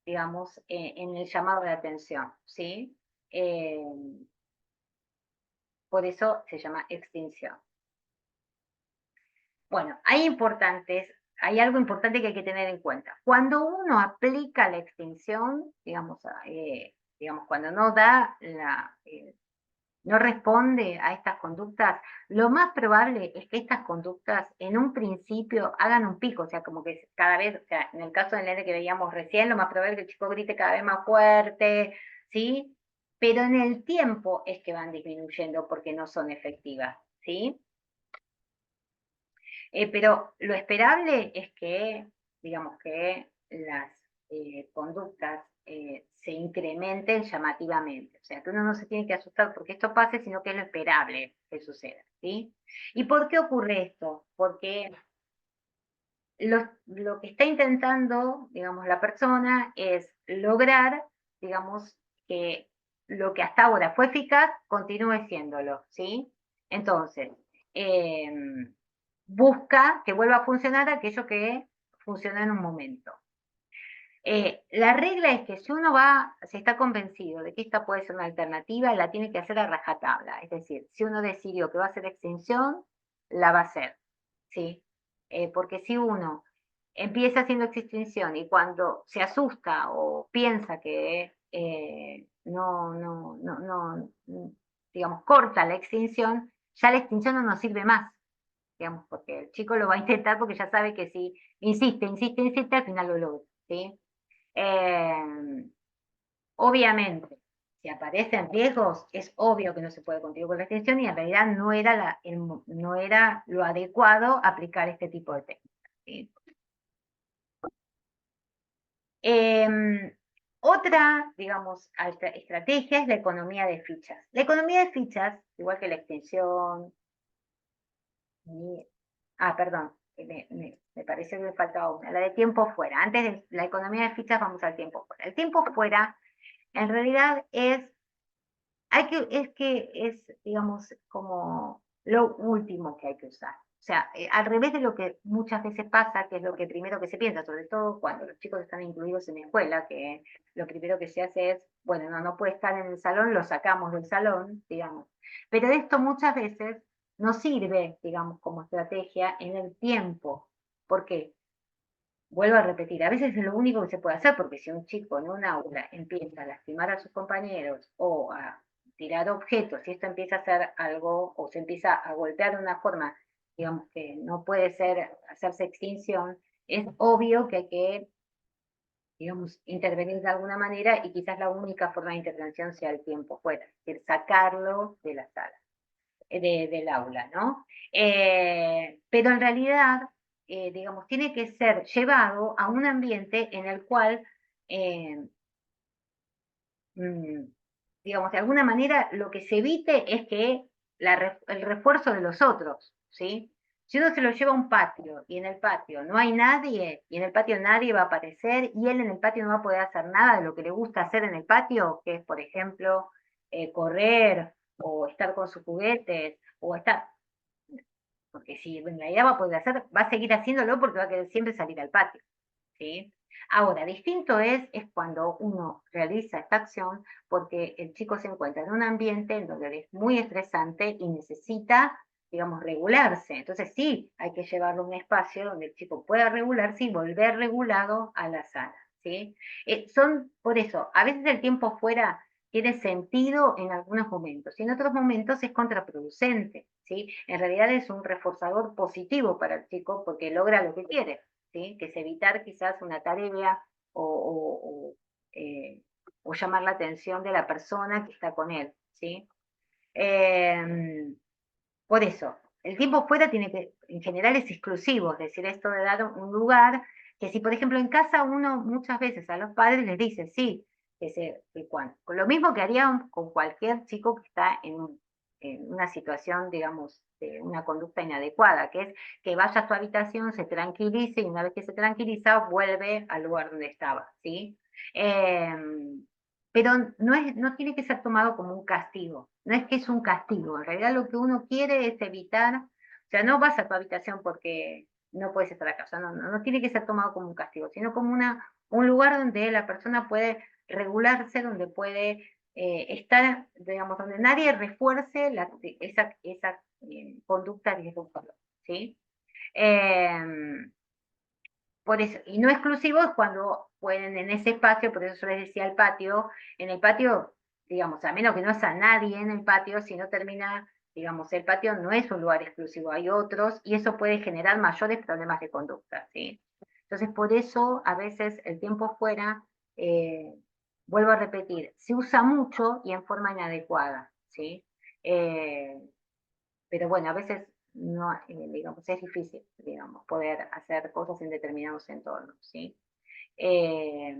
digamos, en el llamado de atención, ¿sí? Eh, por eso se llama extinción. Bueno, hay algo importante que hay que tener en cuenta. Cuando uno aplica la extinción, digamos, cuando no da no responde a estas conductas, lo más probable es que estas conductas en un principio hagan un pico, o sea, como que cada vez, o sea, en el caso del nene que veíamos recién, lo más probable es que el chico grite cada vez más fuerte, ¿sí? Pero en el tiempo es que van disminuyendo porque no son efectivas, ¿sí? Pero lo esperable es que, digamos, que las conductas se incrementen llamativamente. O sea, que uno no se tiene que asustar porque esto pase, sino que es lo esperable que suceda, ¿sí? ¿Y por qué ocurre esto? Porque lo que está intentando, digamos, la persona es lograr, digamos, que lo que hasta ahora fue eficaz continúe siéndolo, ¿sí? Entonces, eh, busca que vuelva a funcionar aquello que funcionó en un momento. La regla es que si uno si está convencido de que esta puede ser una alternativa, la tiene que hacer a rajatabla. Es decir, si uno decidió que va a ser extinción, la va a hacer, ¿sí? Porque si uno empieza haciendo extinción y cuando se asusta o piensa que digamos, corta la extinción, ya la extinción no nos sirve más, digamos, porque el chico lo va a intentar porque ya sabe que si insiste, insiste, insiste, al final lo logra, ¿sí? Eh, Obviamente, si aparecen riesgos, es obvio que no se puede continuar con la extensión y en realidad no era lo adecuado aplicar este tipo de técnicas, ¿sí? Otra, digamos, estrategia es la economía de fichas. La economía de fichas, igual que la extensión, perdón, me parece que me faltaba una, la de tiempo fuera. Antes de la economía de fichas vamos al tiempo fuera. El tiempo fuera en realidad es, digamos, como lo último que hay que usar. O sea, al revés de lo que muchas veces pasa, que es lo que primero que se piensa, sobre todo cuando los chicos están incluidos en la escuela, que lo primero que se hace es, bueno, no puede estar en el salón, lo sacamos del salón, digamos. Pero esto muchas veces no sirve, digamos, como estrategia en el tiempo. ¿Por qué? Vuelvo a repetir, a veces es lo único que se puede hacer, porque si un chico en un aula empieza a lastimar a sus compañeros o a tirar objetos, si esto empieza a ser algo, o se empieza a golpear de una forma, digamos, que no puede ser, hacerse extinción, es obvio que hay que, digamos, intervenir de alguna manera y quizás la única forma de intervención sea el tiempo fuera, es decir, sacarlo de la sala, del aula, ¿no? Pero en realidad, digamos, tiene que ser llevado a un ambiente en el cual eh, mm, digamos, de alguna manera lo que se evite es que el refuerzo de los otros, ¿sí? Si uno se lo lleva a un patio y en el patio no hay nadie, y en el patio nadie va a aparecer, y él en el patio no va a poder hacer nada de lo que le gusta hacer en el patio, que es, por ejemplo, correr o estar con sus juguetes, o estar, porque si en realidad va a poder hacer, va a seguir haciéndolo porque va a querer siempre salir al patio. ¿Sí? Ahora, distinto es cuando uno realiza esta acción porque el chico se encuentra en un ambiente en donde es muy estresante y necesita, digamos, regularse. Entonces sí, hay que llevarlo a un espacio donde el chico pueda regularse y volver regulado a la sala. ¿Sí? Por eso, a veces el tiempo fuera tiene sentido en algunos momentos y en otros momentos es contraproducente. ¿Sí? En realidad es un reforzador positivo para el chico porque logra lo que quiere. ¿Sí? Que es evitar quizás una tarea o, o, o, eh, o llamar la atención de la persona que está con él. ¿Sí? Por eso, el tiempo fuera tiene que, en general es exclusivo, es decir, esto de dar un lugar, que si por ejemplo en casa uno muchas veces a los padres les dice, sí, que cuando, con lo mismo que haría con cualquier chico que está en una situación, digamos, de una conducta inadecuada, que es que vaya a su habitación, se tranquilice y una vez que se tranquiliza vuelve al lugar donde estaba, ¿sí? Eh, pero no tiene que ser tomado como un castigo, no es que es un castigo, en realidad lo que uno quiere es evitar, o sea, no vas a tu habitación porque no puedes estar acá, o sea, no tiene que ser tomado como un castigo, sino como un lugar donde la persona puede regularse, donde puede estar, digamos, donde nadie refuerce esa conducta disruptiva, ¿sí? Eh, por eso, y no exclusivo es cuando pueden en ese espacio, por eso yo les decía el patio, en el patio, digamos, a menos que no sea nadie en el patio, si no termina, digamos, el patio no es un lugar exclusivo, hay otros, y eso puede generar mayores problemas de conducta, ¿sí? Entonces, por eso, a veces el tiempo fuera, eh, vuelvo a repetir, se usa mucho y en forma inadecuada, ¿sí? Eh, pero bueno, a veces no, digamos, es difícil, digamos, poder hacer cosas en determinados entornos, ¿sí? Eh,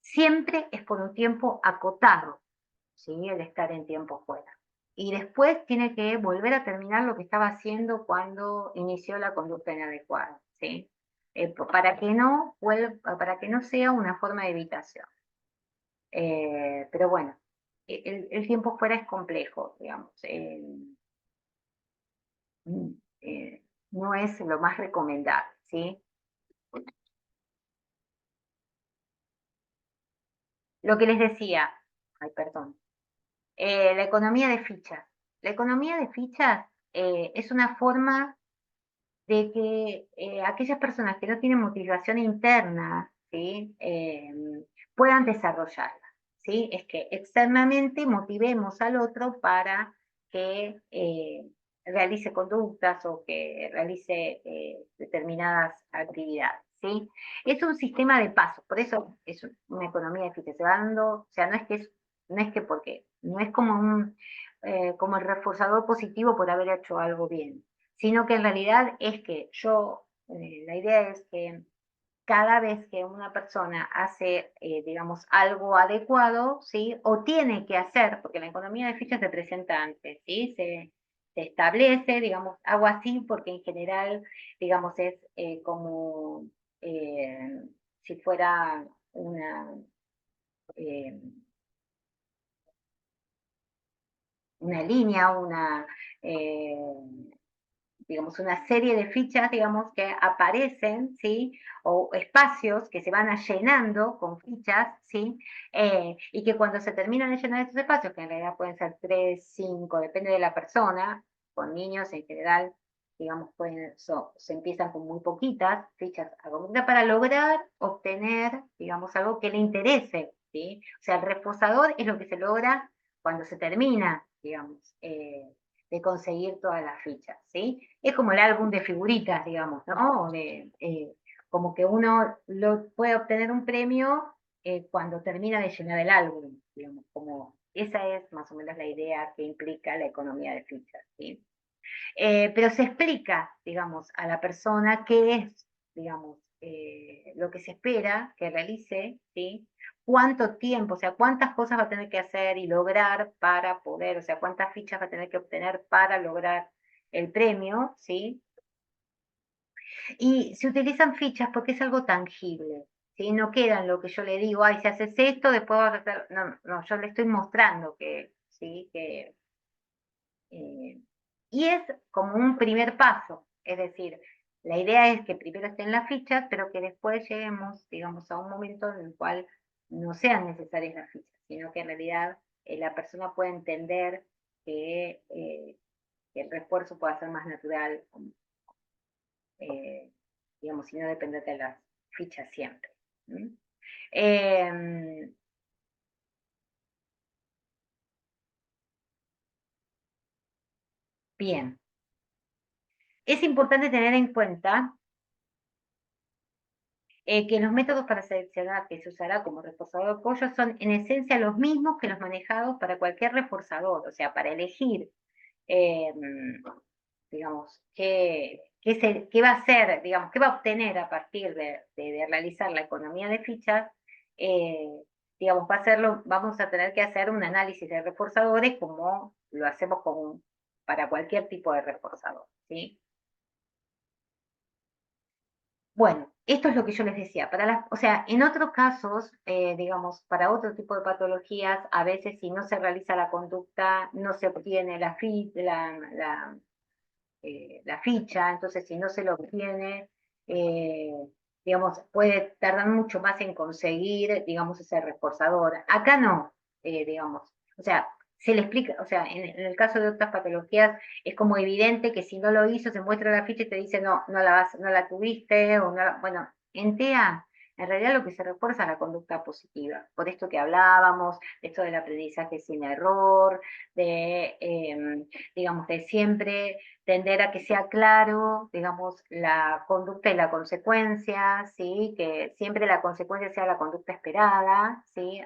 Siempre es por un tiempo acotado, ¿sí? El estar en tiempo fuera. Y después tiene que volver a terminar lo que estaba haciendo cuando inició la conducta inadecuada, ¿sí? Para que no sea una forma de evitación. Pero bueno, el tiempo fuera es complejo, digamos. Mm, no es lo más recomendable, ¿sí? Lo que les decía, ay, perdón, la economía de fichas. La economía de fichas es una forma de que aquellas personas que no tienen motivación interna, ¿sí? Puedan desarrollarla, ¿sí? Es que externamente motivemos al otro para que realice conductas o que realice determinadas actividades, ¿sí? Es un sistema de pasos, por eso es una economía de fichas, se va dando, o sea, no es que porque, no es como como el reforzador positivo por haber hecho algo bien, sino que en realidad es que la idea es que cada vez que una persona hace, digamos, algo adecuado, ¿sí? O tiene que hacer, porque la economía de fichas se presenta antes, ¿sí? Se establece, digamos, hago así porque en general, digamos, es como eh, si fuera eh, una línea, eh, digamos, una serie de fichas, digamos, que aparecen, ¿sí? O espacios que se van llenando con fichas, ¿sí? Y que cuando se terminan de llenar esos espacios, que en realidad pueden ser 3, 5, depende de la persona, con niños en general, digamos, se empiezan con muy poquitas fichas para lograr obtener, digamos, algo que le interese, ¿sí? O sea, el reforzador es lo que se logra cuando se termina, digamos, de conseguir todas las fichas, ¿sí? Es como el álbum de figuritas, digamos, ¿no? Como que uno puede obtener un premio cuando termina de llenar el álbum, digamos, como esa es más o menos la idea que implica la economía de fichas, ¿sí? Pero se explica, digamos, a la persona qué es, digamos, lo que se espera que realice, ¿sí? Cuánto tiempo, o sea, cuántas cosas va a tener que hacer y lograr para poder, o sea, cuántas fichas va a tener que obtener para lograr el premio, ¿sí? Y se utilizan fichas porque es algo tangible, ¿sí? No queda en lo que yo le digo, ay, si haces esto, después vas a hacer, no, no, yo le estoy mostrando que, ¿sí? Eh, y es como un primer paso, es decir, la idea es que primero estén las fichas, pero que después lleguemos, digamos, a un momento en el cual no sean necesarias las fichas, sino que en realidad la persona puede entender que el refuerzo pueda ser más natural, eh, digamos, y no depender de las fichas siempre. ¿Mm? Eh, bien, es importante tener en cuenta que los métodos para seleccionar que se usará como reforzador de apoyo son en esencia los mismos que los manejados para cualquier reforzador, o sea, para elegir, eh, digamos, qué va a hacer, digamos, qué va a obtener a partir de realizar la economía de fichas, eh, digamos, vamos a tener que hacer un análisis de reforzadores como lo hacemos para cualquier tipo de reforzador, ¿sí? Bueno, esto es lo que yo les decía. O sea, en otros casos, digamos, para otro tipo de patologías, a veces si no se realiza la conducta, no se obtiene la ficha, entonces si no se lo obtiene, eh, digamos, puede tardar mucho más en conseguir, digamos, ese reforzador. Acá no, digamos, o sea, se le explica, o sea, en el caso de otras patologías es como evidente que si no lo hizo, se muestra la ficha y te dice, no, no la tuviste, o no bueno, en TEA, en realidad lo que se refuerza es la conducta positiva, por esto que hablábamos, esto del aprendizaje sin error, digamos, de siempre tender a que sea claro, digamos, la conducta y la consecuencia, ¿sí? Que siempre la consecuencia sea la conducta esperada, ¿sí?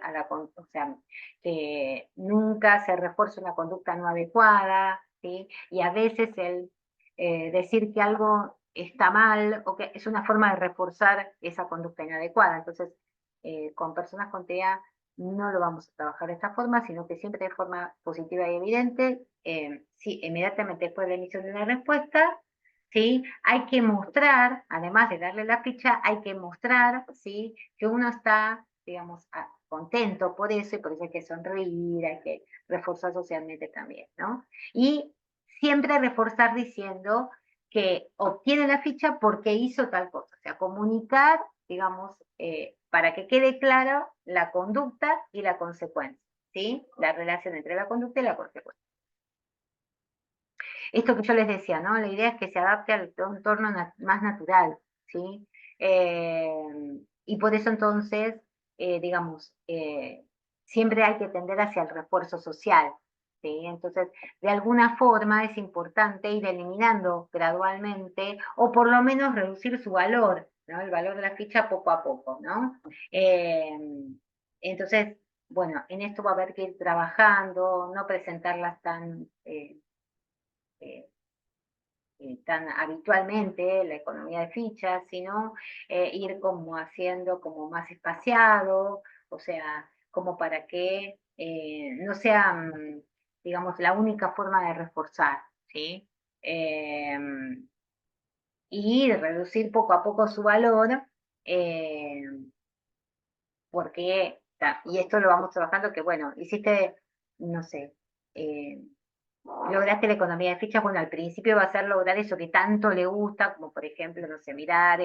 O sea, que nunca se refuerce una conducta no adecuada, ¿sí? Y a veces el decir que algo está mal o que es una forma de reforzar esa conducta inadecuada. Entonces, con personas con TEA no lo vamos a trabajar de esta forma, sino que siempre de forma positiva y evidente, sí, inmediatamente después de la emisión de una respuesta, ¿sí? Hay que mostrar, además de darle la ficha, hay que mostrar, ¿sí? Que uno está, digamos, contento por eso y por eso hay que sonreír, hay que reforzar socialmente también, ¿no? Y siempre reforzar diciendo que obtiene la ficha porque hizo tal cosa, o sea, comunicar, digamos, para que quede claro la conducta y la consecuencia, ¿sí? La relación entre la conducta y la consecuencia. Esto que yo les decía, ¿no? La idea es que se adapte al entorno más natural, ¿sí? Y por eso entonces, digamos, siempre hay que tender hacia el refuerzo social, ¿sí? Entonces, de alguna forma es importante ir eliminando gradualmente o por lo menos reducir su valor, ¿no? El valor de la ficha poco a poco, ¿no? Eh, entonces, bueno, en esto va a haber que ir trabajando, no presentarlas eh, tan habitualmente la economía de fichas, sino ir como haciendo como más espaciado, o sea, como para que no sea, digamos, la única forma de reforzar, ¿sí? Eh, y reducir poco a poco su valor, eh, porque, y esto lo vamos trabajando, que bueno, hiciste, no sé, eh, lograste la economía de fichas, bueno, al principio va a ser lograr eso que tanto le gusta, como por ejemplo, no sé, mirar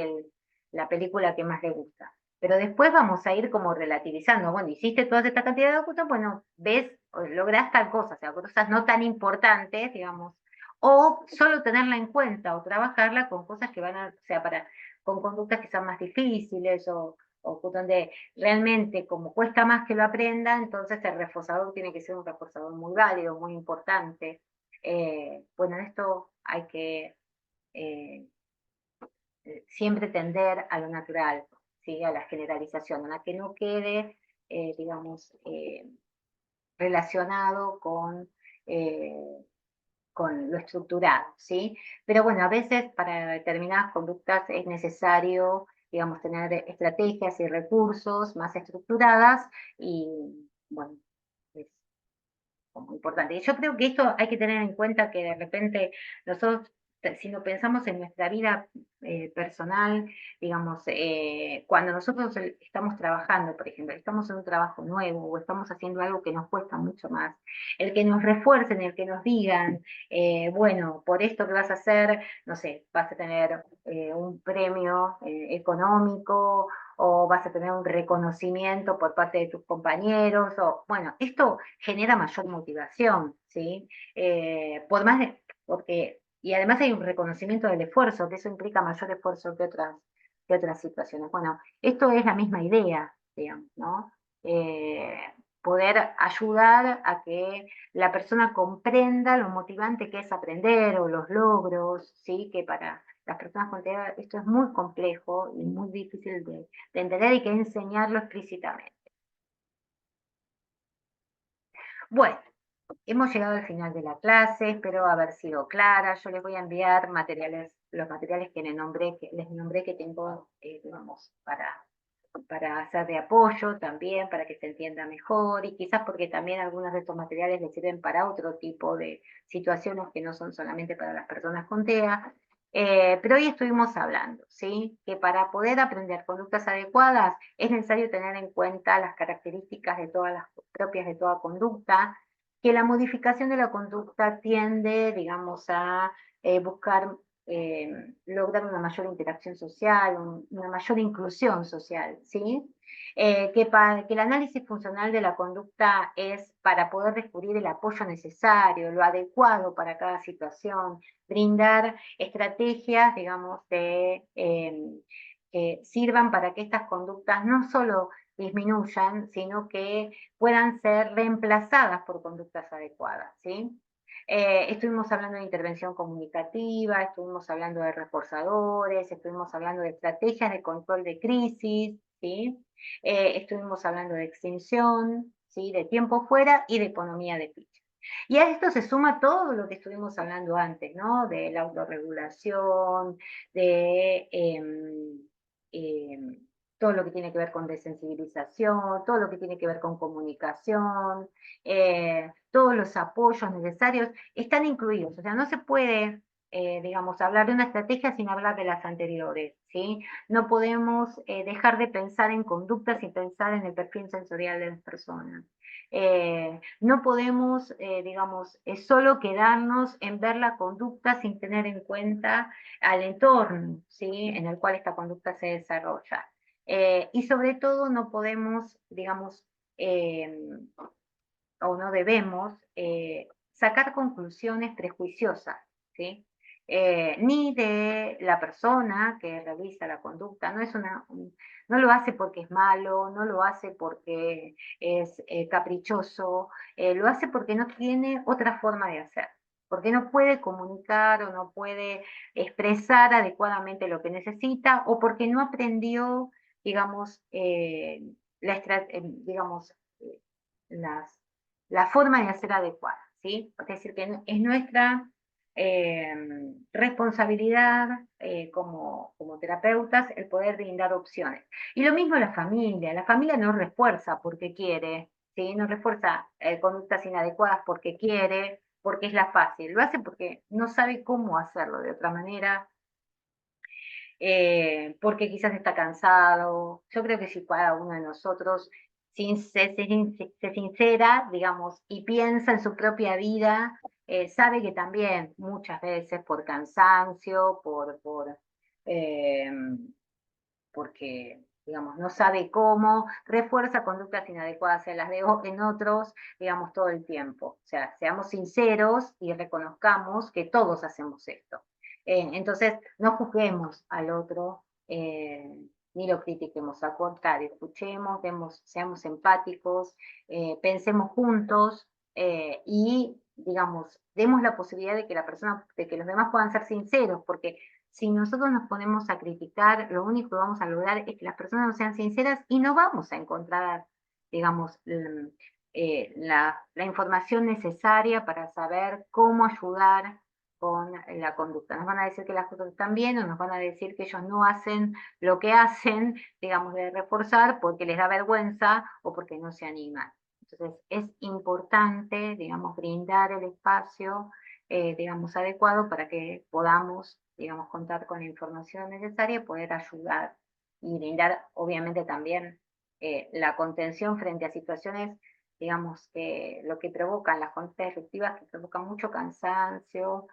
la película que más le gusta. Pero después vamos a ir como relativizando, bueno, hiciste toda esta cantidad de cosas, bueno, ves, lográs tal cosa, o sea, cosas no tan importantes, digamos, o solo tenerla en cuenta o trabajarla con cosas que van a, o sea, con conductas que son más difíciles o donde realmente como cuesta más que lo aprenda, entonces el reforzador tiene que ser un reforzador muy válido, muy importante. Bueno, en esto hay que eh, siempre tender a lo natural, ¿sí? A la generalización, a que no quede, digamos, relacionado eh, con lo estructurado, ¿sí? Pero bueno, a veces para determinadas conductas es necesario, digamos, tener estrategias y recursos más estructuradas y, bueno, es como importante. Y yo creo que esto hay que tener en cuenta que de repente nosotros, si no pensamos en nuestra vida personal, digamos, cuando nosotros estamos trabajando, por ejemplo, estamos en un trabajo nuevo o estamos haciendo algo que nos cuesta mucho más, el que nos refuercen, el que nos digan, bueno, por esto que vas a hacer, no sé, vas a tener un premio económico o vas a tener un reconocimiento por parte de tus compañeros, o bueno, esto genera mayor motivación, ¿sí? Por más de, porque, y además hay un reconocimiento del esfuerzo, que eso implica mayor esfuerzo que otras situaciones. Bueno, esto es la misma idea, digamos, ¿no? Eh, Poder ayudar a que la persona comprenda lo motivante que es aprender o los logros, ¿sí? Que para las personas con TEA esto es muy complejo y muy difícil de entender y que enseñarlo explícitamente. Bueno, hemos llegado al final de la clase, espero haber sido clara. Yo les voy a enviar materiales, los materiales les nombré que tengo, digamos, para hacer de apoyo también, para que se entienda mejor y quizás porque también algunos de estos materiales les sirven para otro tipo de situaciones que no son solamente para las personas con TEA. Pero hoy estuvimos hablando, ¿sí? Que para poder aprender conductas adecuadas es necesario tener en cuenta las características de todas las propias de toda conducta, que la modificación de la conducta tiende, digamos, a buscar lograr una mayor interacción social, una mayor inclusión social, ¿sí? Que el análisis funcional de la conducta es para poder descubrir el apoyo necesario, lo adecuado para cada situación, brindar estrategias, digamos, que sirvan para que estas conductas no solo disminuyan, sino que puedan ser reemplazadas por conductas adecuadas, ¿sí? Estuvimos hablando de intervención comunicativa, estuvimos hablando de reforzadores, estuvimos hablando de estrategias de control de crisis, ¿sí? Estuvimos hablando de extinción, ¿sí? De tiempo fuera y de economía de ficha. Y a esto se suma todo lo que estuvimos hablando antes, ¿no? De la autorregulación, de todo lo que tiene que ver con desensibilización, todo lo que tiene que ver con comunicación, todos los apoyos necesarios están incluidos. O sea, no se puede, digamos, hablar de una estrategia sin hablar de las anteriores, ¿sí? No podemos dejar de pensar en conductas y pensar en el perfil sensorial de las personas. No podemos, digamos, solo quedarnos en ver la conducta sin tener en cuenta al entorno, ¿sí? En el cual esta conducta se desarrolla. Y sobre todo no podemos, digamos, eh, o no debemos sacar conclusiones prejuiciosas, ¿sí? Ni de la persona que realiza la conducta, no lo hace porque es malo, no lo hace porque es caprichoso, lo hace porque no tiene otra forma de hacer, porque no puede comunicar o no puede expresar adecuadamente lo que necesita o porque no aprendió, digamos, digamos, las la forma de hacer adecuada, ¿sí? Es decir, que es nuestra eh, responsabilidad como terapeutas el poder brindar opciones. Y lo mismo la familia no refuerza porque quiere, ¿sí? No refuerza conductas inadecuadas porque quiere, porque es la fácil, lo hace porque no sabe cómo hacerlo de otra manera, porque quizás está cansado. Yo creo que si cada uno de nosotros se sincera, digamos, y piensa en su propia vida, sabe que también muchas veces por cansancio, eh, porque, digamos, no sabe cómo, refuerza conductas inadecuadas en otros, digamos, todo el tiempo. O sea, seamos sinceros y reconozcamos que todos hacemos esto. Entonces, no juzguemos al otro ni lo critiquemos, al contrario, escuchemos, seamos empáticos, pensemos juntos y, digamos, demos la posibilidad de que la persona, de que los demás puedan ser sinceros, porque si nosotros nos ponemos a criticar, lo único que vamos a lograr es que las personas no sean sinceras y no vamos a encontrar, digamos, la información necesaria para saber cómo ayudar con la conducta. Nos van a decir que las cosas están bien o nos van a decir que ellos no hacen lo que hacen, digamos, de reforzar porque les da vergüenza o porque no se animan. Entonces, es importante, digamos, brindar el espacio, digamos, adecuado para que podamos, digamos, contar con la información necesaria y poder ayudar y brindar, obviamente, también la contención frente a situaciones, digamos, que lo que provocan las conductas efectivas, que provocan mucho cansancio,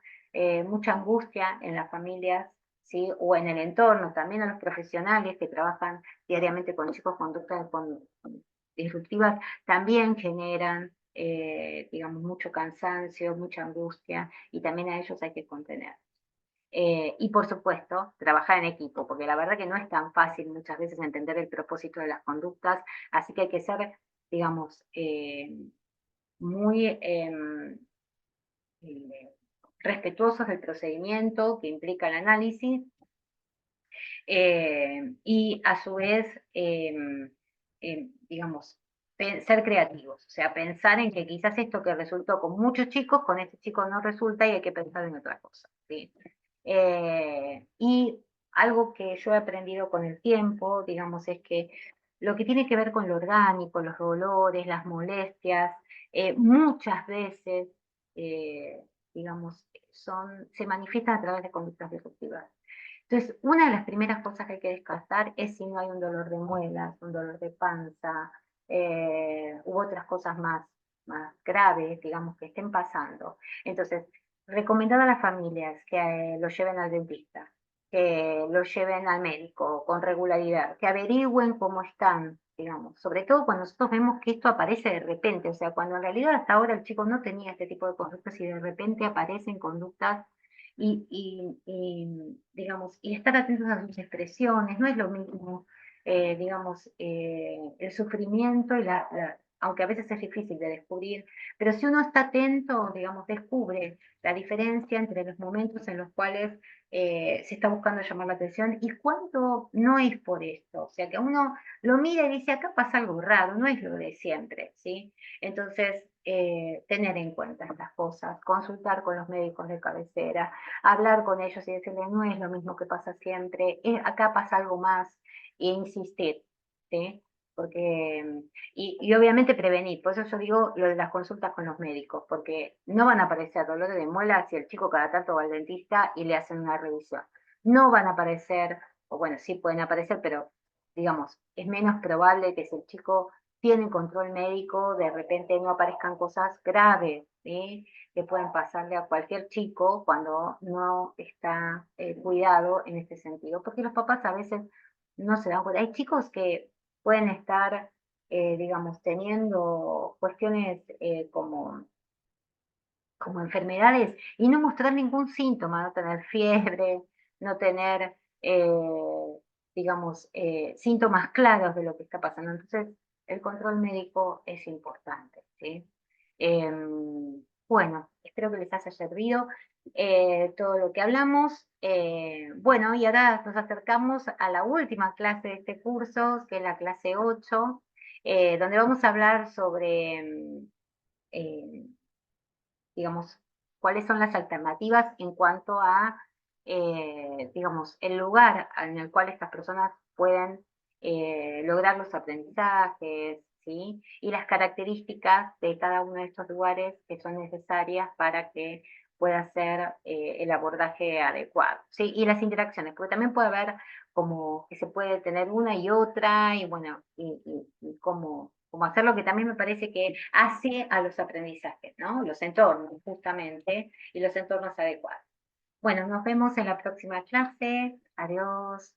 mucha angustia en las familias, ¿sí? O en el entorno, también a los profesionales que trabajan diariamente con chicos disruptivas, también generan, digamos, mucho cansancio, mucha angustia, y también a ellos hay que contener. Y por supuesto, trabajar en equipo, porque la verdad que no es tan fácil muchas veces entender el propósito de las conductas, así que hay que ser, digamos, muy eh, respetuosos del procedimiento que implica el análisis y a su vez, digamos, ser creativos, o sea, pensar en que quizás esto que resultó con muchos chicos, con este chico no resulta y hay que pensar en otra cosa. ¿Sí? Y algo que yo he aprendido con el tiempo, digamos, es que lo que tiene que ver con lo orgánico, los dolores, las molestias, muchas veces, digamos, se manifiestan a través de conductas disruptivas. Entonces, una de las primeras cosas que hay que descartar es si no hay un dolor de muelas, un dolor de panza, u otras cosas más graves, digamos, que estén pasando. Entonces, recomendar a las familias que lo lleven al dentista, que lo lleven al médico con regularidad, que averigüen cómo están, digamos, sobre todo cuando nosotros vemos que esto aparece de repente, o sea, cuando en realidad hasta ahora el chico no tenía este tipo de conductas y de repente aparecen conductas digamos, y estar atentos a sus expresiones, no es lo mismo, digamos, el sufrimiento aunque a veces es difícil de descubrir, pero si uno está atento, digamos, descubre la diferencia entre los momentos en los cuales se está buscando llamar la atención y cuando no es por esto, o sea, que uno lo mira y dice, acá pasa algo raro, no es lo de siempre, ¿sí? Entonces, tener en cuenta estas cosas, consultar con los médicos de cabecera, hablar con ellos y decirles, no es lo mismo que pasa siempre, acá pasa algo más, e insistir, ¿sí? Porque, y obviamente prevenir, por eso yo digo lo de las consultas con los médicos, porque no van a aparecer dolores de muela si el chico cada tanto va al dentista y le hacen una revisión. No van a aparecer, o bueno, sí pueden aparecer, pero digamos, es menos probable que si el chico tiene control médico, de repente no aparezcan cosas graves, ¿sí? Que pueden pasarle a cualquier chico cuando no está cuidado en este sentido, porque los papás a veces no se dan cuenta. Hay chicos que pueden estar, digamos, teniendo cuestiones como enfermedades y no mostrar ningún síntoma, no tener fiebre, no tener, digamos, síntomas claros de lo que está pasando. Entonces, el control médico es importante, ¿sí? Bueno, espero que les haya servido todo lo que hablamos. Bueno, y ahora nos acercamos a la última clase de este curso, que es la clase 8, donde vamos a hablar sobre eh, digamos, cuáles son las alternativas en cuanto a, digamos, el lugar en el cual estas personas pueden lograr los aprendizajes, ¿sí? Y las características de cada uno de estos lugares que son necesarias para que pueda ser el abordaje adecuado, ¿sí? Y las interacciones, porque también puede haber como que se puede tener una y otra, y bueno, y cómo hacerlo, que también me parece que hace a los aprendizajes, ¿no? Los entornos, justamente, y los entornos adecuados. Bueno, nos vemos en la próxima clase. Adiós.